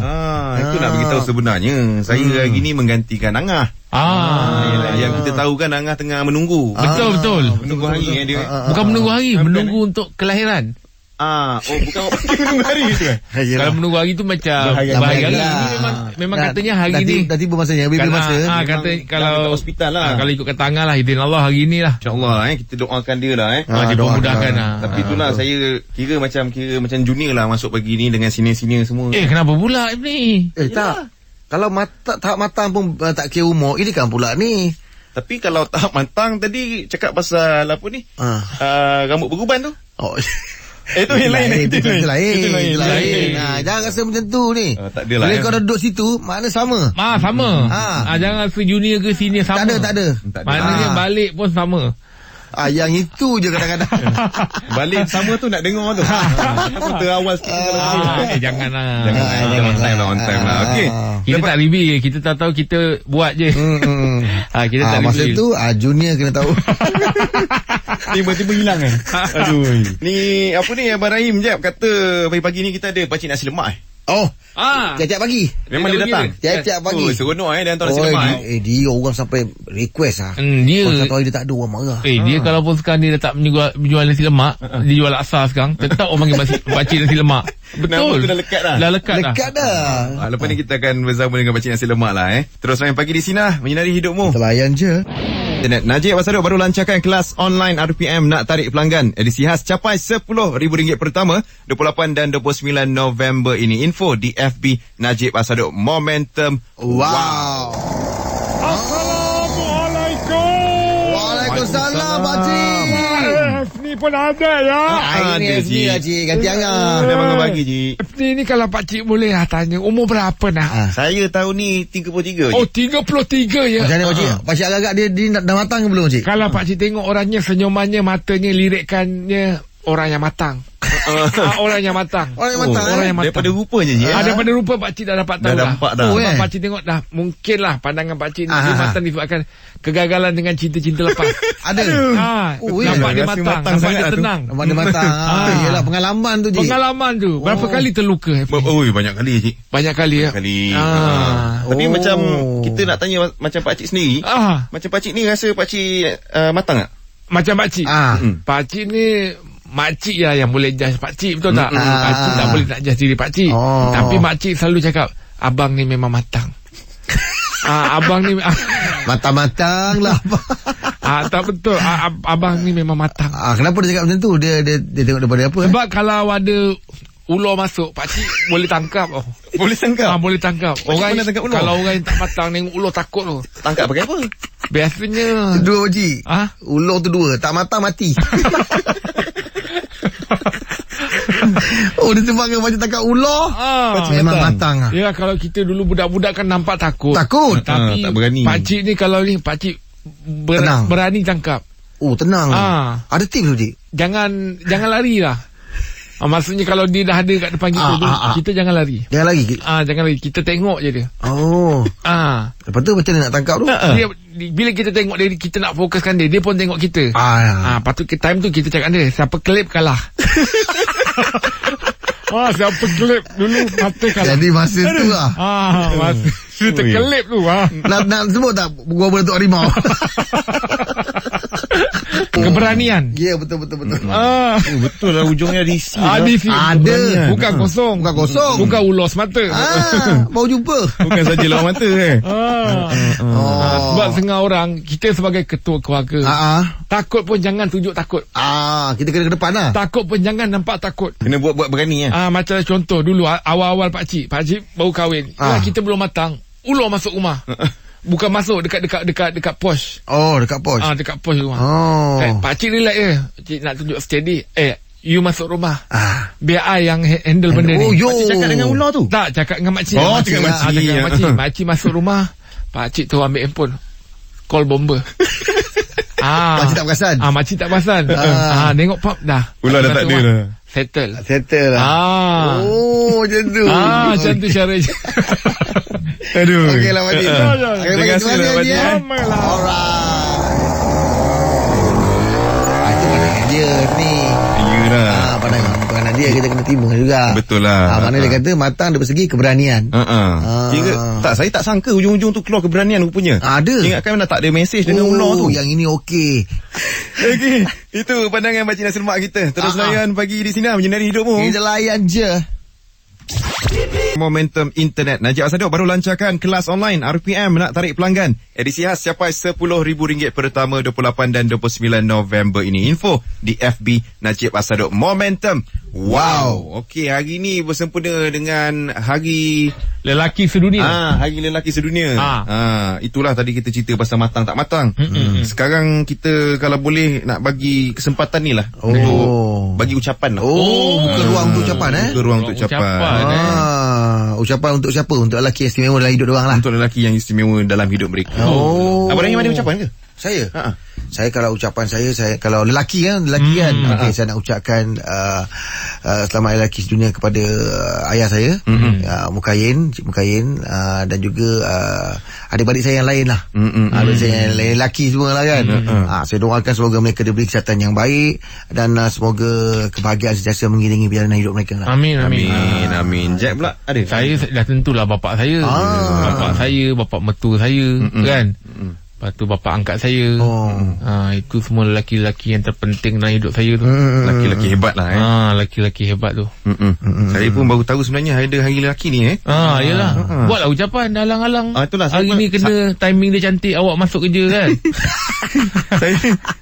Itu nak beritahu sebenarnya saya hari ni menggantikan Angah. Yalah, yang kita tahu kan Angah tengah menunggu. Betul. Menunggu hari dia. Bukan menunggu hari, menunggu untuk kelahiran. Bukan menunggu hari tu kan. Kalau menunggu hari tu macam bahagia lah. Memang katanya hari ni. Dah tiba masanya, bila masa. Kata kalau hospital lah. Kalau ikut kata Angah lah, izin Allah hari ni lah. InsyaAllah kita doakan dia lah. Dipermudahkan lah. Tapi itulah saya kira macam junior lah masuk pagi ni dengan senior-senior semua. Kenapa pula ni? Tak. Kalau tahap matang pun tak kira umur, ini kan pula ni. Tapi kalau tahap matang tadi cakap pasal apa ni? Rambut beruban tu. Itu yang lain. Itu lain. Jangan rasa macam tu ni. Tak adalah. Bila kau dah duduk situ, mana sama? Sama. Jangan rasa junior ke senior sama. Tak ada. Maknanya balik pun sama. Yang itu je kadang-kadang. Balik sama tu nak dengar tu. Ataupun terawal sikit. Janganlah. On time lah. Okey. Kita tak review. Kita tak tahu, kita buat je. Kita tak masa review. tu junior kena tahu. Tiba-tiba hilang kan. Aduh. Ni apa ni Abang Rahim jap kata pagi-pagi ni kita ada pakcik nasi lemak Tiap-tiap pagi. Memang dia datang. Tiap-tiap pagi. Seronok dia hantar nasi lemak. Dia orang sampai request Dia satu hari dia tak ada orang marah. Dia kalau pun sekarang dia dah tak menjual nasi lemak, dia jual laksa sekarang, tetap orang panggil pakcik nasi lemak. Betul. Dah lekat dah. Lekat dah. Lepas ni kita akan bersama dengan pakcik nasi lemak lah. Terus lain pagi di sini menyinari hidupmu. Layan je. Internet. Najib As-Saduq baru lancarkan kelas online RPM nak tarik pelanggan. Edisi khas capai RM10,000 pertama 28 dan 29 November ini. Info di FB Najib As-Saduq Momentum. Wow. Assalamualaikum. Waalaikumsalam Pakcik. Ni pun ada ya. Ini Cik. Ganti Angah. Memang bagi Cik. Ni kalau Pakcik boleh tanya umur berapa nak? Saya tahun ni 33 je. 33 ya. Macam mana Pakcik? Pakcik agak-agak dia dah matang ke belum Cik? Kalau Pakcik tengok orangnya, senyumannya, matanya, lirikannya orang yang matang. Orang yang matang. Orang yang matang. Orang yang matang. Daripada rupanya je. Daripada rupa pakcik dah dapat tahu Dah nampak dah. Sebab pakcik tengok dah. Mungkin lah pandangan pakcik ni dia matang disebabkan kegagalan dengan cinta-cinta lepas. Ada. Nampak dia matang. Nampak dia tenang. Nampak dia matang. Yelah pengalaman tu, Cik. Pengalaman tu. Berapa kali terluka? Banyak kali, Cik. Banyak kali ya. Tapi macam kita nak tanya macam pakcik sendiri. Macam pakcik ni rasa pakcik matang tak? Macam pakcik. Pakcik ni makcik lah yang boleh judge pakcik, betul tak? Pakcik tak boleh nak judge diri pakcik. Tapi makcik selalu cakap, abang ni memang matang. Abang ni matang-matang lah. Tak betul. Abang ni memang matang. Kenapa dia cakap macam tu? Dia tengok daripada apa? Sebab kalau ada ular masuk, pakcik boleh tangkap. Boleh tangkap? Boleh tangkap. Kalau orang yang tak matang tengok ular takut tu. Tangkap pakai apa? Biasanya dua, Pakcik. Ular tu dua. Tak matang mati. Dia terbang macam tangkap ular. Memang matang. Ya, kalau kita dulu budak-budak kan nampak takut. Tapi tak berani. Pakcik ni kalau ni pakcik berani tangkap. Tenang. Ada tips tu, Cik? Jangan lari lah. Maksudnya kalau dia dah ada kat depan kita tu, kita jangan lari. Jangan lari. Jangan lari. Kita tengok je dia. Lepas tu macam mana nak tangkap tu? Dia, bila kita tengok dia, kita nak fokuskan dia pun tengok kita. Patut time tu kita cakap dia, siapa klip kalah. Siapa klip dulu mata kalah. Jadi masa tu lah. Masa terkelip tu. Nak sebut tak gua berbentuk harimau? Keberanian. Ya, betul. Betul lah, ujungnya DC. DC. Ada. Bukan kosong. Bukan ular semata. Baru jumpa. Bukan saja lawan mata. Sebab setengah orang, kita sebagai ketua keluarga, takut pun jangan tunjuk takut. Kita kena ke depan lah. Takut pun jangan nampak takut. Kena buat berani. Macam contoh dulu awal-awal pakcik baru kahwin. Kita belum matang, ular masuk rumah. Bukan masuk dekat pos. Dekat pos. Dekat pos rumah. Pakcik relax je. Pakcik nak tunjuk steady. You masuk rumah. Biar I yang handle benda ni. Pakcik cakap dengan ular tu? Tak, cakap dengan makcik. Cakap dengan makcik. Makcik masuk rumah. Pakcik tu ambil handphone. Call bomber. Makcik tak perasan. Makcik tak perasan. Tengok pop dah. Ular dah tak ada dah. Settle lah. Macam tu. Macam tu caranya. Aduh. Okeylah, Pakcik. Terima kasih lah, Pakcik. Alright. Itu pandangan dia ni. Yelah. Pandangan dia kita kena terima juga. Betul lah. Mana dia kata matang dari segi keberanian. Saya tak sangka ujung-ujung tu keluar keberanian rupanya. Ada. Ingatkan mana tak ada mesej dengan ular tu. Yang ini okey. Okey. Itu pandangan Pakcik Nasir Mak kita. Terus layan pagi di sini menyinari hidupmu. Kita layan je. Momentum Internet. Najib Asadok baru lancarkan kelas online RPM nak tarik pelanggan. Edisi khas capai RM10,000 pertama 28 dan 29 November ini. Info di FB Najib Asadok Momentum. Wow. Okey, hari ni bersempena dengan Hari Lelaki Sedunia. Hari Lelaki Sedunia. Itulah tadi kita cerita pasal matang tak matang. Sekarang kita kalau boleh nak bagi kesempatan ni lah. Bagi ucapan lah. Buka ruang untuk ucapan Buka ruang untuk ucapan. Ucapan untuk siapa? Untuk lelaki yang istimewa dalam hidup diorang lah. Untuk lelaki yang istimewa dalam hidup mereka. Abang Rahim ada ucapan ke? Saya? Saya kalau ucapan saya kalau lelaki kan. Saya nak ucapkan selamat hari lelaki sedunia kepada ayah saya, Mukayin, Cik Mukayin, dan juga adik-adik saya yang lain lah. Adik saya yang lain lelaki semua lah kan. Saya doakan semoga mereka diberi kesihatan yang baik dan semoga kebahagiaan sentiasa mengiringi perjalanan hidup mereka lah. Amin. Jack pula ada? Saya dah tentulah bapak saya. Bapak mertua saya kan. Lepas tu bapa angkat saya. Itu semua lelaki-lelaki yang terpenting dalam hidup saya tu. Lelaki-lelaki hebat lah lelaki-lelaki hebat tu. Saya pun baru tahu sebenarnya ada hari lelaki ni Yelah. Buatlah ucapan alang-alang. Itulah, hari ni kena timing dia cantik, awak masuk kerja kan.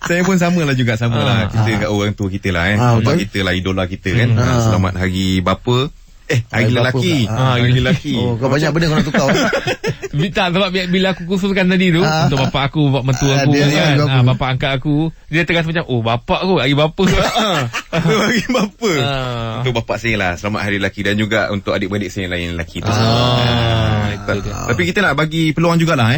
Saya pun samalah juga. Kita kat orang tua kita lah Sebab kita lah idola kita kan. Selamat hari bapa. Hari lelaki. Hari lelaki. Kau banyak benda kau nak tukar. Tak, sebab bila aku khususkan tadi tu untuk bapak aku, bapak mentua aku kan, bapak angkat aku, dia terasa macam bapak aku hari bapa. Hari bapa. Untuk bapak saya lah selamat hari lelaki, dan juga untuk adik-beradik saya yang lain lelaki tu. Tapi kita nak bagi peluang jugalah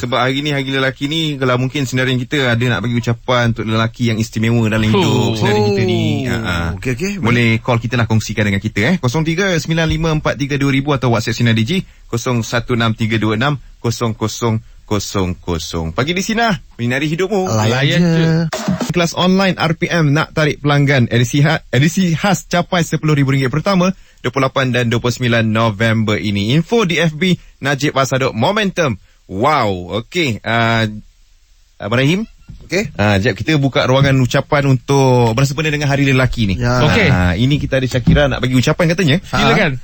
sebab hari ni hari lelaki ni, kalau mungkin senarai kita ada nak bagi ucapan untuk lelaki yang istimewa dalam hidup senarai kita ni. Okey. Boleh call kita lah, kongsikan dengan kita 0395432000 atau WhatsApp Sinar Digi 0163260000. Pagi di sini menyinari hidupmu. Layan je. Kelas online RPM nak tarik pelanggan edisi khas capai RM10,000 pertama 28 dan 29 November ini. Info di FB Najib Wasadok Momentum. Wow. Okey, Abang Rahim. Okey. Jap kita buka ruangan ucapan untuk bersempena dengan Hari Lelaki ni. Okey. Ini kita ada Syakira nak bagi ucapan katanya. Silakan.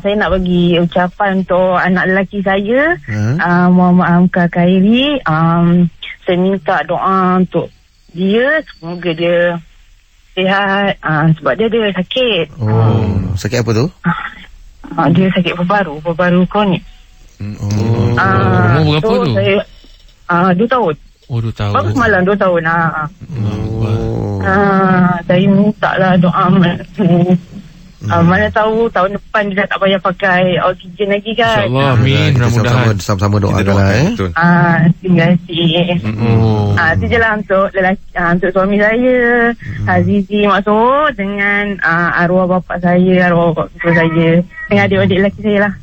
Saya nak bagi ucapan untuk anak lelaki saya, Muhammad Amka Khairi. Saya minta doa untuk dia, semoga dia sihat, sebab dia ada sakit. Sakit apa tu? Dia sakit perbaru kronik. Umur berapa tu? Saya 2 tahun. 2 tahun. Baru semalam 2 tahun. Saya minta lah doa. Mana tahu tahun depan dia dah tak payah pakai oksigen lagi kan. InsyaAllah, amin. Mudah-mudahan sama-sama doakan lah. Terima kasih. Itu je lah untuk lelaki, untuk suami saya, Azizi Maksud, dengan arwah bapak saya, arwah bapak saya, dengan adik-adik lelaki saya lah.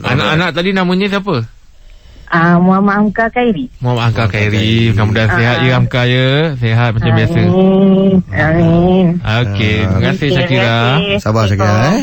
Anak-anak tadi namanya siapa? Muhammad Amka Khairi. Muhammad Amka Khairi. Mudah-mudahan sihat ya Amka ya. Sehat macam biasa. Amin. Okey, terima kasih Syakira. Sabar Syakira.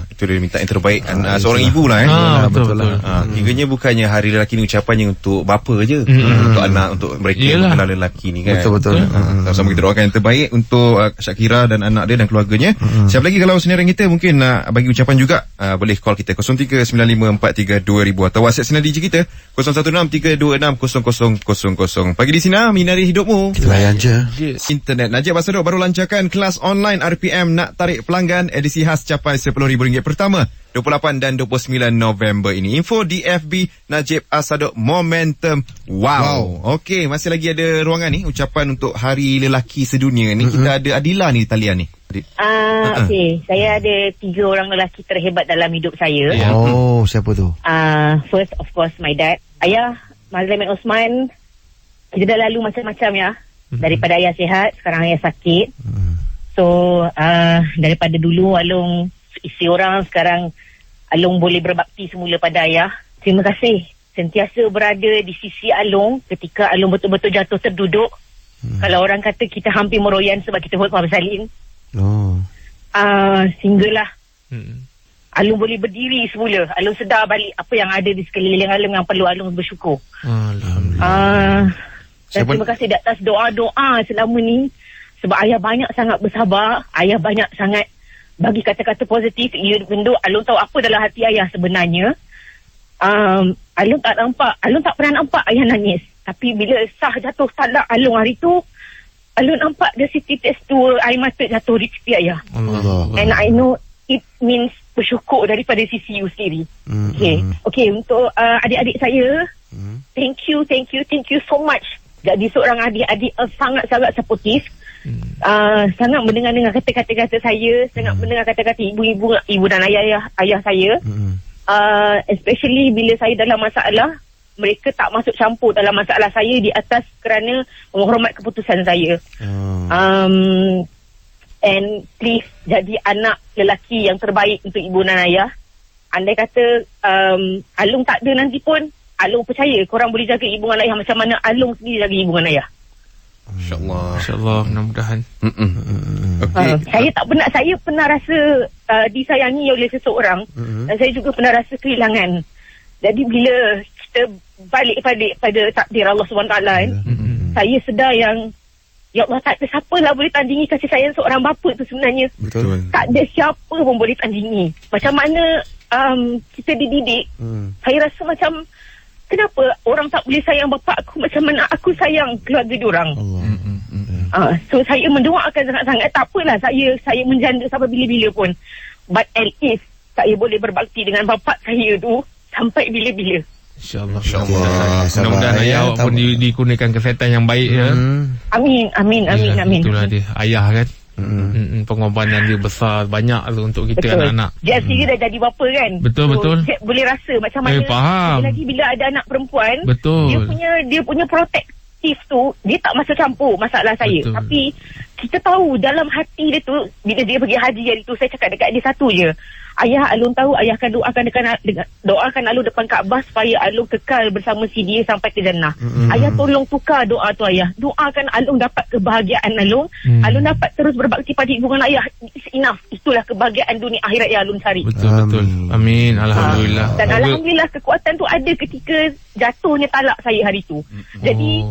Itu dia minta yang terbaik seorang ibu lah betul. Tiganya bukannya hari lelaki ni ucapannya untuk bapa je, untuk anak, untuk mereka yang kenal lelaki ni kan. Betul. Sama-sama kita doakan yang terbaik untuk Syakira dan anak dia dan keluarganya. Siapa lagi kalau senarai kita mungkin nak bagi ucapan juga, boleh call kita 0395432000 atau WhatsApp Sinar Digi kita 0163260000. Pagi di sini minari hidupmu. Layan je. Internet. Najib Wasadok baru lancarkan kelas online RPM nak tarik pelanggan edisi khas capai RM10,000 pertama 28 dan 29 November ini. Info di FB Najib Wasadok Momentum. Wow. Okey, masih lagi ada ruangan ni ucapan untuk Hari Lelaki Sedunia ni. Kita ada Adila ni di talian ni. Okey, saya ada 3 orang lelaki terhebat dalam hidup saya. Siapa tu? First of course my dad, ayah Mazlan bin Osman. Kita dah lalu macam-macam ya. Daripada ayah sihat, sekarang ayah sakit. So daripada dulu Alung isi orang, sekarang Alung boleh berbakti semula pada ayah. Terima kasih sentiasa berada di sisi Alung ketika Alung betul-betul jatuh terduduk. Kalau orang kata kita hampir meroyan sebab kita buat Muhammad Salim. Sehinggalah Alung boleh berdiri semula. Alung sedar balik apa yang ada di sekeliling Alung yang perlu Alung bersyukur. Alhamdulillah. Dan terima kasih di atas doa-doa selama ni. Sebab ayah banyak sangat bersabar. Ayah banyak sangat bagi kata-kata positif. Even though Alung tahu apa dalam hati ayah sebenarnya. Alung tak pernah nampak ayah nangis. Tapi bila sah jatuh talak Alung hari tu, Alung nampak dia titis 2 air mata jatuh di pipi ayah. And I know it means bersyukur daripada sisi you sendiri. Okay, untuk adik-adik saya, thank you so much. Jadi seorang adik-adik sangat-sangat supportif. Sangat mendengar kata-kata saya, sangat mendengar kata-kata ibu dan ayah saya. Especially bila saya dalam masalah, mereka tak masuk campur dalam masalah saya di atas kerana menghormat keputusan saya. And please jadi anak lelaki yang terbaik untuk ibu dan ayah. Andai kata Alung tak ada nanti pun, Alung percaya korang boleh jaga ibu dan ayah macam mana Alung sendiri jaga ibu dan ayah. InsyaAllah, mudah-mudahan. Saya pernah rasa disayangi oleh seseorang, dan saya juga pernah rasa kehilangan. Jadi bila kita balik pada takdir Allah SWT, saya sedar yang ya Allah, tak ada siapa lah boleh tandingi kasih sayang seorang bapa tu sebenarnya. Betul. Tak ada siapa pun boleh tandingi. Macam mana kita dididik, saya rasa macam kenapa orang tak boleh sayang bapa aku macam mana aku sayang keluarga diorang. So saya mendoakan sangat-sangat, tak apalah saya menjanda sampai bila-bila pun, but at least saya boleh berbakti dengan bapa saya tu sampai bila-bila. InsyaAllah. Mudah-mudahan ayah awak pun dikurniakan kesihatan yang baik ya. Amin. Itulah dia ayah kan. Pengorbanan dia besar, banyak tu untuk kita anak-anak. Dia sendiri dah jadi bapa kan. Betul. Dia boleh rasa macam mana. Faham. Lagi bila ada anak perempuan, betul. Dia punya protektif tu, dia tak masuk campur masalah saya. Betul. Tapi kita tahu dalam hati dia tu, bila dia pergi haji hari tu, saya cakap dekat dia satu je. Ayah, Alun tahu ayah akan doakan Alun depan Kaabah supaya Alun kekal bersama si dia sampai ke jannah. Ayah tolong tukar doa tu ayah. Doakan Alun dapat kebahagiaan Alun. Alun dapat terus berbakti pada ibu dan ayah. It's enough. Itulah kebahagiaan dunia akhirat yang Alun cari. Betul. Amin. Alhamdulillah. Dan alhamdulillah kekuatan tu ada ketika jatuhnya talak saya hari tu. Jadi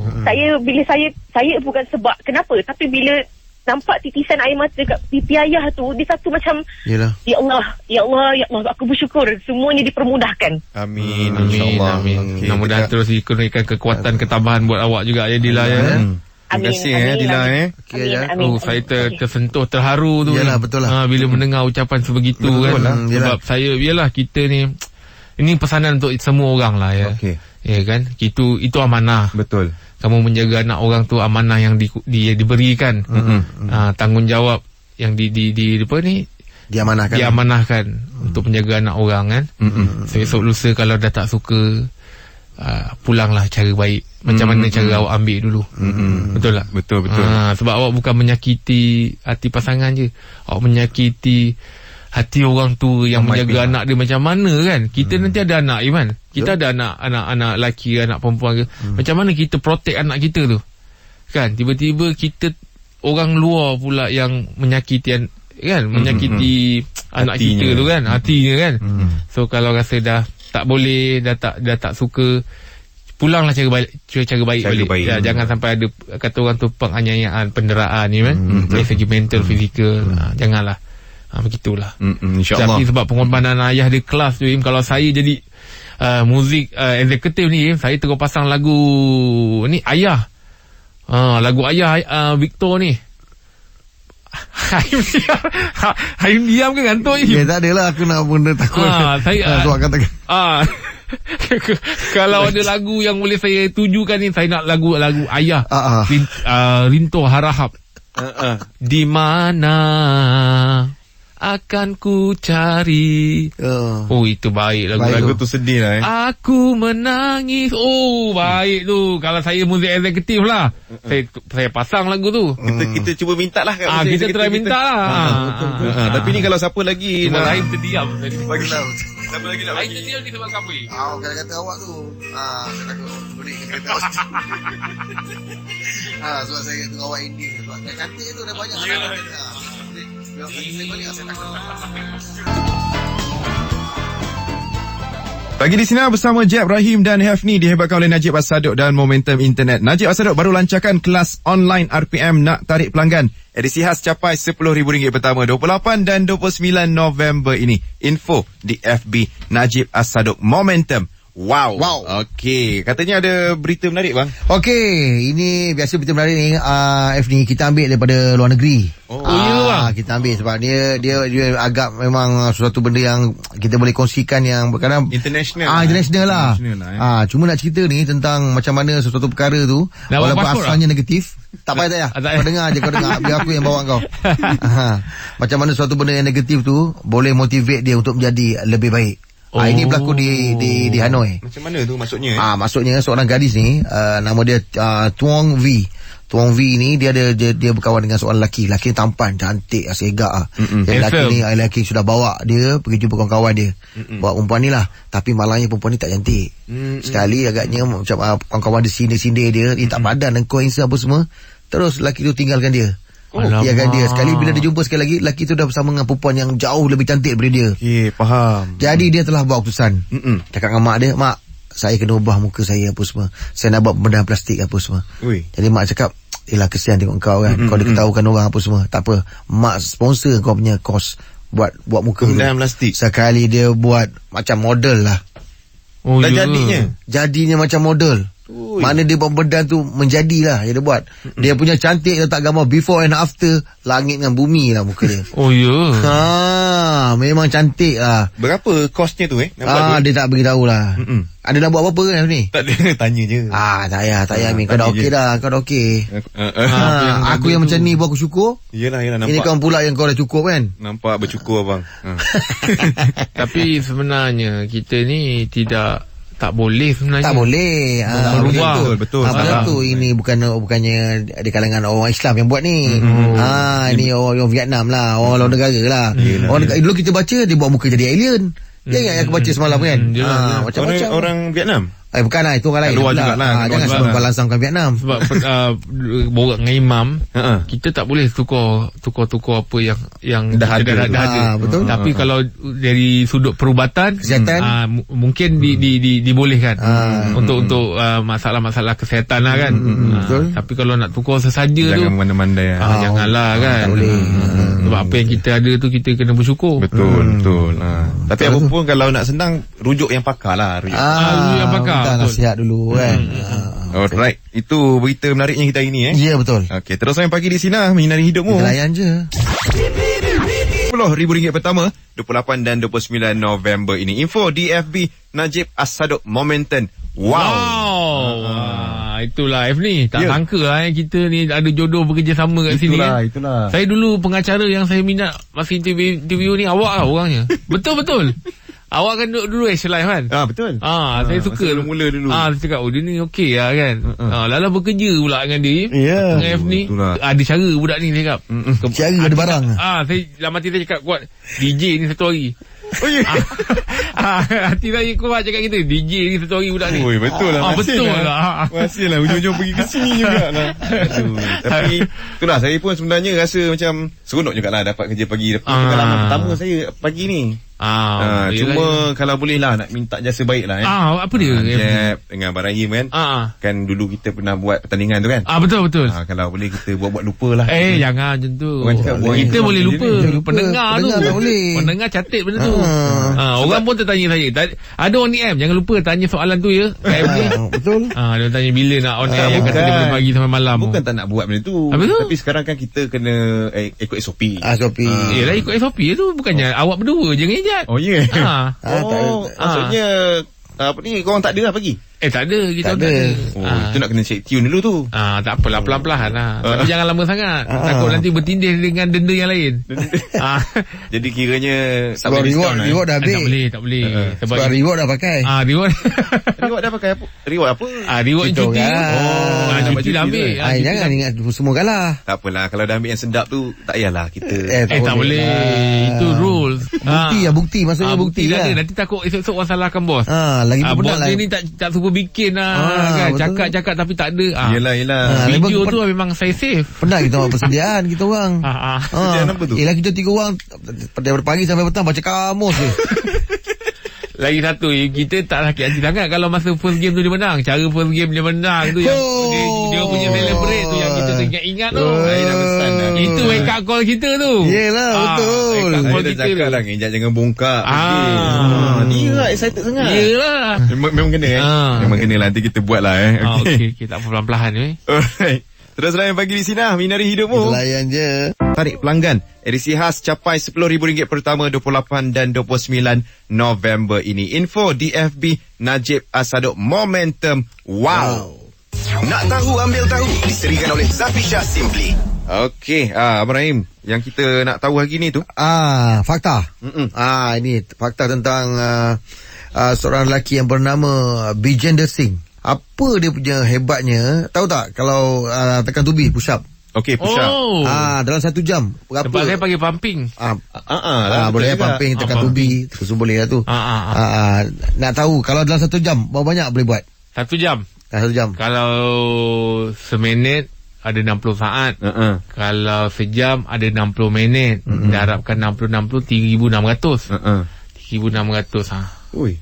bila saya bukan sebab kenapa, tapi bila nampak titisan air mata dekat pipi ayah tu, dia satu macam, Yalah. Ya Allah, aku bersyukur semuanya dipermudahkan. Amin. InsyaAllah. Amin. Mudah-mudahan terus dikurniakan kekuatan ketabahan buat awak juga ya Dila ya. Terima kasih Dila. Amin. Saya tersentuh, terharu tu. Yalah, betul lah. Bila mendengar ucapan sebegitu betul kan. Lah. Sebab saya, yalah kita ni, ini pesanan untuk semua orang lah ya. Ya kan, itu amanah. Betul. Kamu menjaga anak orang tu amanah yang diberikan. Tanggungjawab yang diamanahkan untuk menjaga anak orang kan. So esok lusa kalau dah tak suka, pulanglah cara baik. Macam mana cara awak ambil dulu. Betul tak? Betul. Sebab awak bukan menyakiti hati pasangan je, awak menyakiti hati orang tu yang menjaga anak dia macam mana kan. Kita nanti ada anak Iman, kita ada anak lelaki, anak perempuan ke. Macam mana kita protect anak kita tu kan. Tiba-tiba kita orang luar pula yang menyakiti kan, menyakiti anak kita tu kan, hatinya kan. So kalau rasa dah tak boleh, dah tak suka, pulanglah cara baik balik. Ya, jangan sampai ada kata orang tu penganiayaan, penderaan ni kan. Dari segi mental, fizikal, janganlah. Begitulah. InsyaAllah. Tapi sebab pengorbanan ayah dia kelas tu, kalau saya jadi muzik eksekutif ni, saya terus pasang lagu ni Ayah. Lagu Ayah Victor ni. Haim diam ke ngantuk ni? Tak adalah, aku nak benda takut. Saya tu akan tekan. Kalau ada lagu yang boleh saya tujukan ni, saya nak lagu Ayah. Rinto Harahap. Di mana akan ku cari. Itu baik lagu tu sedih lah Aku menangis. Baik tu. Kalau saya muzik eksekutif lah, saya pasang lagu tu. Kita cuba minta lah. Kita try minta lah. Tapi ni kalau siapa lagi cuma Rahim terdiam. Siapa lagi nak bagi? Rahim terdiam ni sebab apa? Kata awak tu boleh kata awak. Sebab saya tengok awak ending. Sebab cantik tu dah banyak. Pagi di sini bersama Jeb, Rahim dan Hafni, dihebatkan oleh Najib As-Sadok dan Momentum Internet. Najib As-Sadok baru lancarkan kelas online RPM nak tarik pelanggan. Edisi khas capai RM10,000 pertama 28 dan 29 November ini. Info di FB Najib As-Sadok Momentum. Wow. Okey, katanya ada berita menarik bang. Okey, ini biasa berita menarik ni F ni kita ambil daripada luar negeri. Bang. Kita ambil sebab dia agak memang suatu benda yang kita boleh kongsikan yang berkaitan international lah. Cuma nak cerita ni tentang macam mana sesuatu perkara tu walaupun asalnya negatif. Tak payah. Kau dengar je, biar aku yang bawa kau. Macam mana suatu benda yang negatif tu boleh motivate dia untuk menjadi lebih baik. Ini berlaku di Hanoi. Macam mana tu maksudnya? Maksudnya seorang gadis ni nama dia Tuong V. Tuong V ni dia berkawan dengan seorang lelaki. Lelaki tampan, cantik, segak lelaki sudah bawa dia pergi jumpa kawan-kawan dia. Bawa perempuan ni lah. Tapi malangnya perempuan ni tak cantik. Sekali agaknya macam kawan-kawan dia sindir-sindir dia tak padan dan koinsa apa semua. Terus lelaki tu tinggalkan dia. Kan dia sekali bila dia jumpa sekali lagi, lelaki tu dah bersama dengan perempuan yang jauh lebih cantik daripada dia. Faham. Jadi dia telah buat keputusan. Cakap dengan mak dia, mak, saya kena ubah muka saya apa semua. Saya nak buat pembedahan plastik apa semua. Jadi mak cakap, yelah kesian tengok kau kan. Kau diketahukan orang apa semua. Tak apa, mak sponsor kau punya kos buat muka pembedahan plastik. Sekali dia buat macam model lah. Dan jadinya macam model. Mana dia buat bedah tu menjadilah yang dia buat. Dia punya cantik letak gambar before and after, langit dengan bumi lah muka dia. Oh ya. Memang cantik lah. Berapa kosnya tu nak buat dia tak beritahu lah. Ada nak buat apa kan ni? Tak ada, tanya je. Tak payah Min. Kau dah okey dah. Kau dah okey. Aku yang macam ni buat aku syukur. Yelah nampak. Ini kau pula yang kau dah cukup kan? Nampak bercukur abang. Tapi sebenarnya kita ni tak boleh sebenarnya. Tak boleh. Betul. Tu ini bukannya di kalangan orang Islam yang buat ni. Ini orang Vietnam lah, orang luar negara lah. Dulu kita baca dia buat muka jadi alien. Yang aku baca semalam kan. Macam-macam. Orang Vietnam. Bukan lah, itu orang lain. Luar juga lah. Jangan sebab kau langsangkan Vietnam. Sebab borak dengan imam, kita tak boleh tukar apa yang dah ada. Betul. Tapi kalau dari sudut perubatan, kesihatan, mungkin dibolehkan untuk masalah-masalah kesihatan lah kan. Betul. Tapi kalau nak tukar sesaja tu, jangan mandai-mandai. Janganlah kan. Tak boleh. Sebab apa yang kita ada tu kita kena bersyukur. Betul. Tapi apa pun kalau nak senang, rujuk yang pakar lah. Rujuk yang pakar. Kita nasihat dulu kan. Alright, itu berita menariknya kita hari ni Ya betul. Okey, terus sampai pagi di sini menyinari hidupmu. Kita layan je. RM10,000 pertama 28 dan 29 November ini. Info di FB Najib As-Saduq Momentum. Wow. Itulah F ni. Tak sangka lah kita ni ada jodoh bekerjasama kat sini. Itulah. Saya dulu pengacara yang saya minat masa interview ni awak lah orangnya. Betul. Awak kan dulu Live kan? Betul. Saya suka mula dulu. Saya cakap dia ni okey lah kan. Lala bekerja pula dengan dia. Dengan F ni. Ada cara budak ni saya cakap. Cara ada barang. Saya dalam hati saya cakap kuat DJ ni satu hari. Oh ya. Hati saya kuat cakap kita DJ ni satu hari budak ni. Betul lah. Betul lah. Masih lah ujung-ujung pergi ke sini juga lah. Tapi itulah saya pun sebenarnya rasa macam seronok juga lah dapat kerja pagi. Pengalaman pertama saya pagi ni. Cuma kalau boleh lah nak minta jasa baik lah apa dia? Jeb dengan Abang Rahim kan. Kan dulu kita pernah buat pertandingan tu kan. Betul. Kalau boleh kita buat lupa lah. Jangan macam tu. Kita boleh lupa. Pendengar tu tak boleh. Pendengar catat benda tu. Orang pun tertanya saya. Ada on AM, jangan lupa tanya soalan tu ya. Betul. Dia tanya bila nak on air, yang kata daripada pagi sampai malam. Bukan tak nak buat benda tu. Tapi sekarang kan kita kena ikut SOP. Yelah ikut SOP tu. Bukannya awak berdua je dengan Ijat. Oh ya. Maksudnya apa ni, korang tak ada lah pagi? Tak ada. Kita tak ada. Itu nak kena check tune dulu tu. Tak apalah, pelan-pelan lah. Tapi jangan lama sangat. Takut nanti bertindih dengan denda yang lain. Jadi kiranya sebab reward dah habis. Tak boleh. Sebab reward dah pakai. Reward dah pakai apa? Reward apa? Reward cuti. Cuti dah ambil. Jangan ingat semua kalah. Tak apalah, kalau dah ambil yang sedap tu tak payahlah kita. Tak boleh. Itu rules. Bukti maksudnya bukti lah. Nanti takut esok-esok orang salahkan bos. Lagi penat lah. Bos ni tak suruh bikin kan. Cakap tapi tak ada. Yelah. Video tu memang saya save. Penat kita buat persediaan kita orang. Persediaan apa tu? Yelah kita 3 orang daripada pagi sampai petang baca kamus je. Lagi satu, kita tak sakit hati sangat kalau masa first game tu dia menang. Cara first game dia menang tu yang dia punya celebrate tu yang kita ingat tu. Itu wake up call kita tu. Yelah, betul. Wake up call kita cakap lah, Ngejak jangan bongkak. Dia lah excited sangat. Yelah. Memang kena Memang kena lah, nanti kita buat lah Okay, tak apa, pelan-pelan Alright. Terus layan pagi di sini Minari hidupmu. Layan je. Tarik pelanggan edisi khas capai RM10,000 pertama 28 dan 29 November ini. Info di FB Najib As-Saduq Momentum. Wow. Nak tahu ambil tahu diserikan oleh Zafisha Simply. Okey, Abang Rahim, yang kita nak tahu hari ni tu fakta. Ini fakta tentang seorang lelaki yang bernama Bijender Singh. Apa dia punya hebatnya? Tahu tak kalau tekan tubi push up? Okey, push up. Dalam 1 jam berapa? Tempat saya panggil pumping. Boleh pumping, tekan tubi, terus boleh lah tu. Nak tahu kalau dalam 1 jam berapa banyak boleh buat? 1 jam. 1 jam. Kalau seminit ada 60 saat. Kalau sejam ada 60 minit. Darabkan 60 3,600. 3,600 Ui.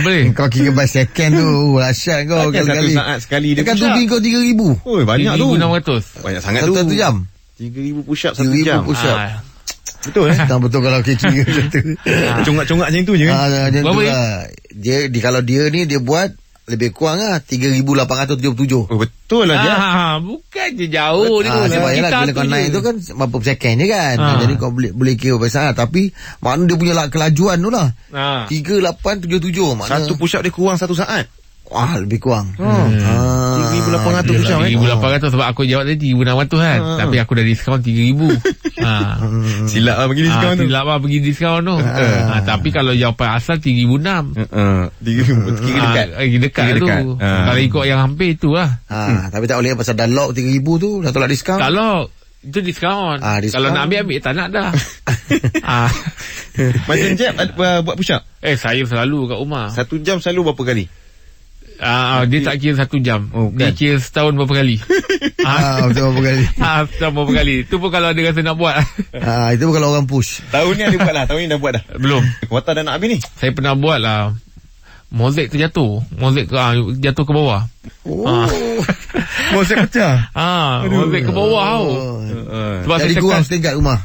Boleh. Kau kira by second tu. Dahsyat kau. Sekali 1 saat sekali dia tekan tubi kau 3,000. Oi, banyak 3,600. Banyak sangat tu. 1 jam 3,000 push up 1 jam. push up. Betul betul kalau kira macam tu. Congak-congak macam tu je kan. Macam tu lah. Kalau dia ni dia buat Lebih kurang lah 3,877. Oh, betul lah dia. Bukan je jauh ni. Sebab bila kau naik tu kan berapa second je kan. Jadi kau boleh kira pasal. Tapi makna dia punya kelajuan tu lah. 3,877. Makna Satu push up dia kurang 1 saat. Wah, lebih kurang. 3,800 push up 3,800 sebab aku jawab tadi 3,600 kan. Tapi aku dah diskaun 3,000. Silap lah pergi diskaun tu. Silap lah pergi diskaun tu. Tapi kalau jawapan asal 3,600. Kira dekat tu. Kalau ikut yang hampir tu lah. Tapi tak boleh pasal dah lock 3,000 tu. Dah tolak diskaun. Tak lock. Itu diskaun. Kalau nak ambil tak nak dah. Macam Jeb buat push up? Saya selalu kat rumah. 1 jam selalu berapa kali? Dia tak kira 1 jam. Dia kira setahun berapa kali. Setahun berapa kali. Setahun berapa kali. Itu pun kalau ada rasa nak buat. Itu pun kalau orang push. Tahun ni ada buat lah. Tahun ni dah buat dah. Belum. Kuota dah nak habis ni. Saya pernah buat lah. Mozaik terjatuh. Mozaik jatuh ke bawah. Mozaik pecah. Mozaik ke bawah tau. Sebab jadi kurang setingkat rumah.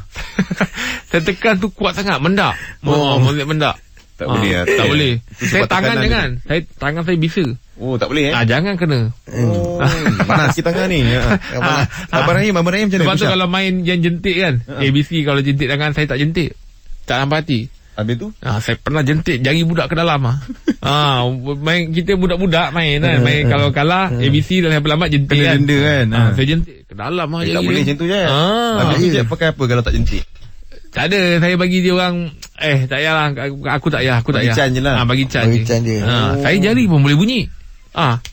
Saya tekan tu kuat sangat. Mendak. Mozaik mendak. Tak boleh lah. Tak boleh. Saya tangan jangan. Tangan saya bisa. Tak boleh jangan kena. Panas sikit tangan ni. Abang Rahim macam mana? Sebab tu kalau main yang jentik kan, ABC kalau jentik tangan, saya tak jentik. Tak nampak hati. Habis tu? Saya pernah jentik jari budak ke dalam main kita budak-budak main kan. Main kalau kalah ABC dah lambat jentik kena kan. Denda kan. Saya jentik ke dalam jari. Tak boleh macam tu je. Habis tu Jeb pakai apa kalau tak jentik? Tak ada, saya bagi dia orang tak payahlah, aku tak payah. Bagi can je lah. Bagi can je. Saya jari pun boleh bunyi.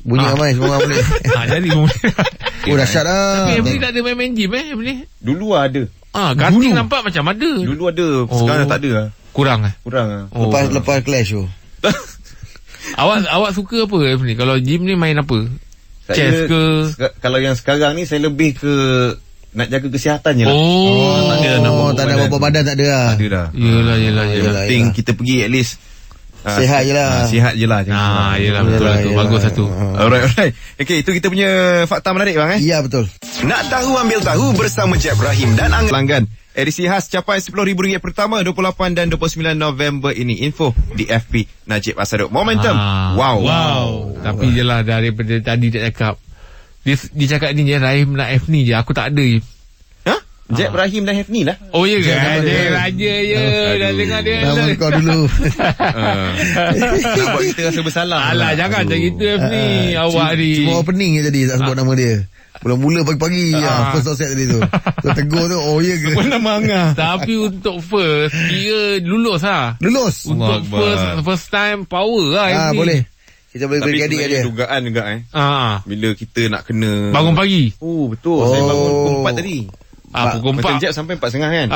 Bunyi ramai semua orang boleh. Jari pun boleh. Dahsyat lah. Tapi Emily tak ada main gym ni. Dulu ada. Cutting nampak macam ada. Dulu ada. Sekarang dah tak ada lah. Kurang Lepas clash tu. Awak suka apa Emily? Kalau gym ni main apa? Chess ke? Kalau yang sekarang ni saya lebih ke nak jaga kesihatan je lah. Tak ada apa badan tak ada lah. Tak ada dah. Yelah. Penting kita pergi at least sihat je lah. Sihat je lah. Yelah betul lah tu. Bagus satu. Alright. Okay, itu kita punya fakta menarik bang Ya betul. Nak tahu ambil tahu bersama Jeb Rahim dan Angga. Pelanggan edisi khas capai RM10,000 pertama 28 dan 29 November ini. Info di FB Najib Asadok. Momentum. Wow. Tapi je lah daripada tadi dia cakap. Dia cakap ni je Rahim nak F ni je. Aku tak ada. Jeb Rahim dan Hefni lah. Oh ya kan? Dia raja je. Dah dengar dia. Nama kau dulu. Nak buat kita rasa bersalah. Alah jangan macam gitu Hefni. Awak ni cuma opening je tadi. Tak sebut nama dia. Mula-mula pagi-pagi first set tadi tu. Tegur tu. Oh ya ke? Nama Angah. Tapi untuk first kira lulus lah. Untuk first time power lah Hefni. Boleh. Kita boleh tapi beri sebenarnya dugaan juga bila kita nak kena bangun pagi. Betul. Saya bangun pukul 4 tadi. Pukul 4 macam Jeb sampai 4.30 kan.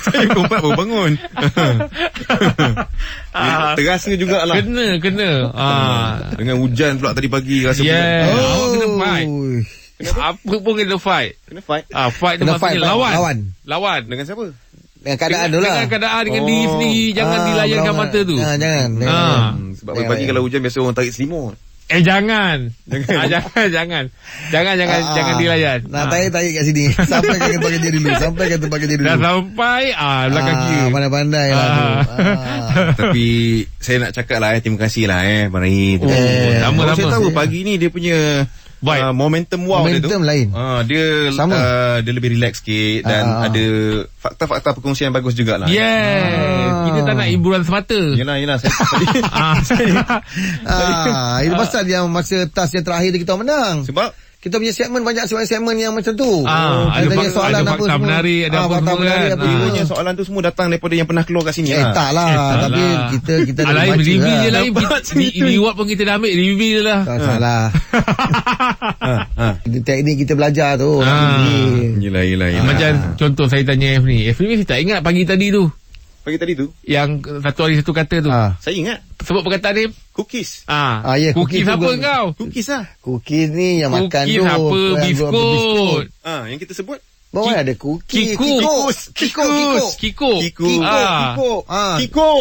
Saya pukul 4 baru bangun. Terasa jugalah. Kena dengan hujan pula tadi pagi. Rasa awak kena fight. Apa pun kena fight. Fight tu maksudnya lawan. Dengan siapa? Dengan keadaan tu lah. Dengan keadaan, dengan diri sendiri. Jangan dilayangkan mata tu. Jangan. Sebab pagi-pagi kalau hujan biasa orang tarik selimut. Jangan dilayan. Nak tarik kat sini. Sampai ke tempat kerja dulu. Dah sampai belakang kiri. Pandai-pandai lah tu. Tapi saya nak cakap lah terima kasih lah Abang Rahim. Sama-sama. Saya tahu pagi ni dia punya momentum dia tu lain. Dia dia lebih relax sikit dan ada fakta-fakta perkongsian bagus jugalah. Kita tak nak hiburan semata. Yelah itu pasal yang masa tas yang terakhir kita menang. Sebab kita punya segmen banyak segmen yang macam tu. Ada soalan ada apa semua. Menarik, ada apa semua kan. Sebenarnya soalan tu semua datang daripada yang pernah keluar kat sini lah. Tak lah. Tapi kita dah baca review je lain. Ini reward pun kita dah ambil. Review je lah. Tak salah. Teknik kita belajar tu. Yelah. Macam contoh saya tanya F ni. F ni saya tak ingat pagi tadi tu. Yang satu hari satu kata tu. Saya ingat. Sebut perkataan dia. Cookies. Cookies apa kau? Cookies lah. Cookies ni yang makan tu. Cookies apa? Biskut. Yang kita sebut. Bawah ada cookies. Kiko.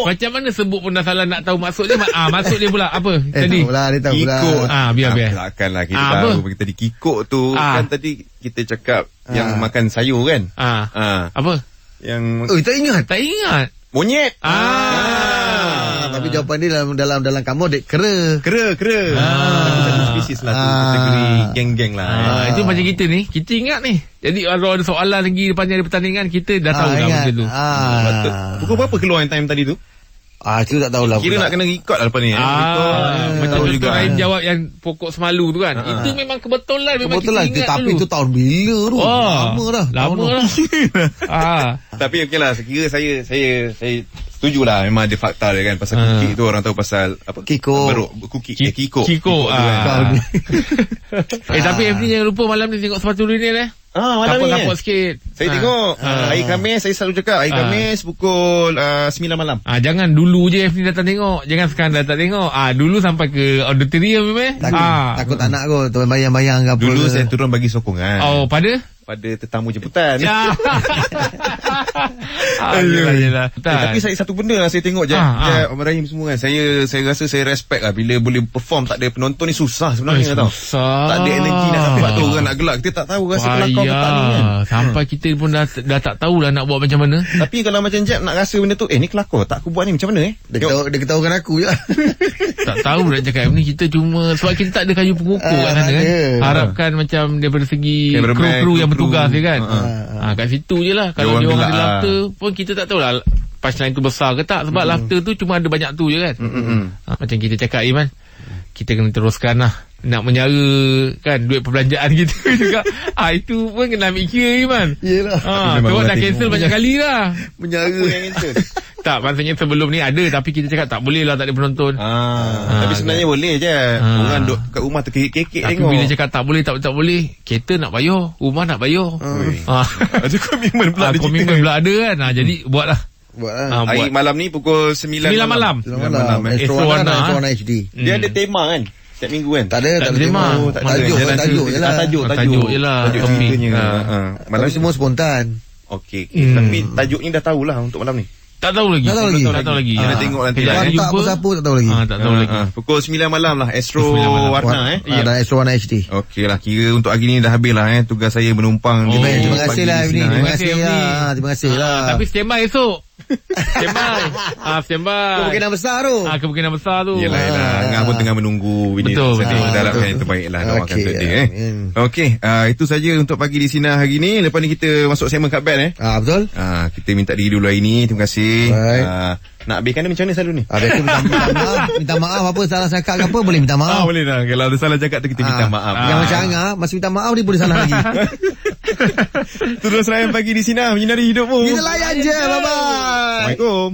Macam mana sebut pun dah salah nak tahu maksud dia. Maksud dia pula apa tadi? Dia tahu pula. Biar. Takkanlah kita tahu. Tadi Kiko tu kan tadi kita cakap yang makan sayur kan. Apa? Yang tak ingat. monyet. Tapi jawapan dia dalam kamu dek kera. Tapi satu spesies lah tu, kategori geng-geng lah. Itu macam kita ni, kita ingat ni. Jadi kalau ada soalan lagi depan hari pertandingan, kita dah tahu dah macam tu. Pukul berapa keluar yang time tadi tu? Itu tak tahulah. Kira nak kena record lah lepas ni. Macam juga Rahim jawab yang pokok semalu tu kan. Itu memang kebetulan. Memang kita ingat tapi dulu. Itu tahun bila tu? Lama dah. Tapi okey lah, sekira saya setujulah, memang ada fakta dia kan. Pasal kukik tu orang tahu pasal apa? Kiko. Kiko. Tapi FD jangan lupa malam ni tengok sepatu Lionel malam ni kapok sikit. Saya tengok hari Khamis, saya selalu cakap hari Khamis pukul 9 malam. Jangan dulu je FD datang tengok. Jangan sekarang datang tengok. Dulu sampai ke auditorium Takut anak aku tu bayang-bayang ke apa. Dulu saya turun bagi sokongan. Pada tetamu jemputan. Yelah. Tapi saya satu benda lah saya tengok je. Om Rahim semua kan. Saya rasa saya respect lah bila boleh perform tak ada penonton ni susah sebenarnya tau. Tak ada energi nak dapat tu orang nak gelak. Kita tak tahu rasa kelakar ke tak ni kan. Sampai kita pun dah tak tahulah nak buat macam mana. Tapi kalau macam Jeb nak rasa benda tu, ni kelakar tak aku buat ni macam mana Dia ketahukan aku je. Tak tahu nak cakap ni, kita cuma sebab kita tak ada kayu pengukur kat sana kan. Harapkan macam daripada segi kru yang bertugas dia kan. Kat situ je lah. Kalau dia orang ada laughter pun kita tak tahu lah punchline tu besar ke tak. Sebab laughter tu cuma ada banyak tu je kan. Macam kita cakap Iman, kita kena teruskan lah nak menyara kan duit perbelanjaan kita juga. Itu pun kena ambil kira Iman. Yelah. Terus dah cancel banyak kali lah. Menyara yang cancel. Tak, maksudnya sebelum ni ada, tapi kita cakap tak boleh lah, tak ada penonton. Tapi sebenarnya kan boleh je. Orang duduk kat rumah terkekek-kekek tengok. Tapi bila cakap tak boleh, kereta nak bayar, rumah nak bayar. Ada komitmen pula. Komitmen pula ada kan. Jadi buatlah. Hari malam ni pukul 9 malam. Astro Warna HD. Dia ada tema kan setiap minggu kan? Tak ada tema. Tajuk je lah. Tajuk je lah. Malam semua spontan. Okey. Tapi tajuknya dah tahulah untuk malam ni. Tak tahu lagi. Kita tengok nanti. Siapa tak tahu lagi. Tak tahu lagi. Pukul 9 malam lah. Astro Warna Dan Astro Warna HD. Okey lah. Kira untuk hari ni dah habis lah Tugas saya menumpang. Terima kasih lah Ibni. Terima kasih lah. Tapi standby esok. Standby. Kemungkinan besar tu. Kemungkinan besar tu. Yelah. Ngah pun tengah menunggu. Betul. Kita harapkan yang terbaik lah. Okey. Itu saja untuk pagi di Sinar hari ni. Lepas ni kita masuk segmen Kat Band betul. Kita minta diri dulu hari ni. Terima kasih. Nak habiskan dia macam mana selalu ni? Biasa minta maaf apa salah cakap ke apa boleh minta maaf. Boleh lah. Kalau ada salah cakap tu kita minta maaf. Yang macam Angah masih minta maaf dia boleh salah lagi. Terus layan pagi di Sinar menyinari hidupmu. Kita layan je. Bye bye. Assalamualaikum.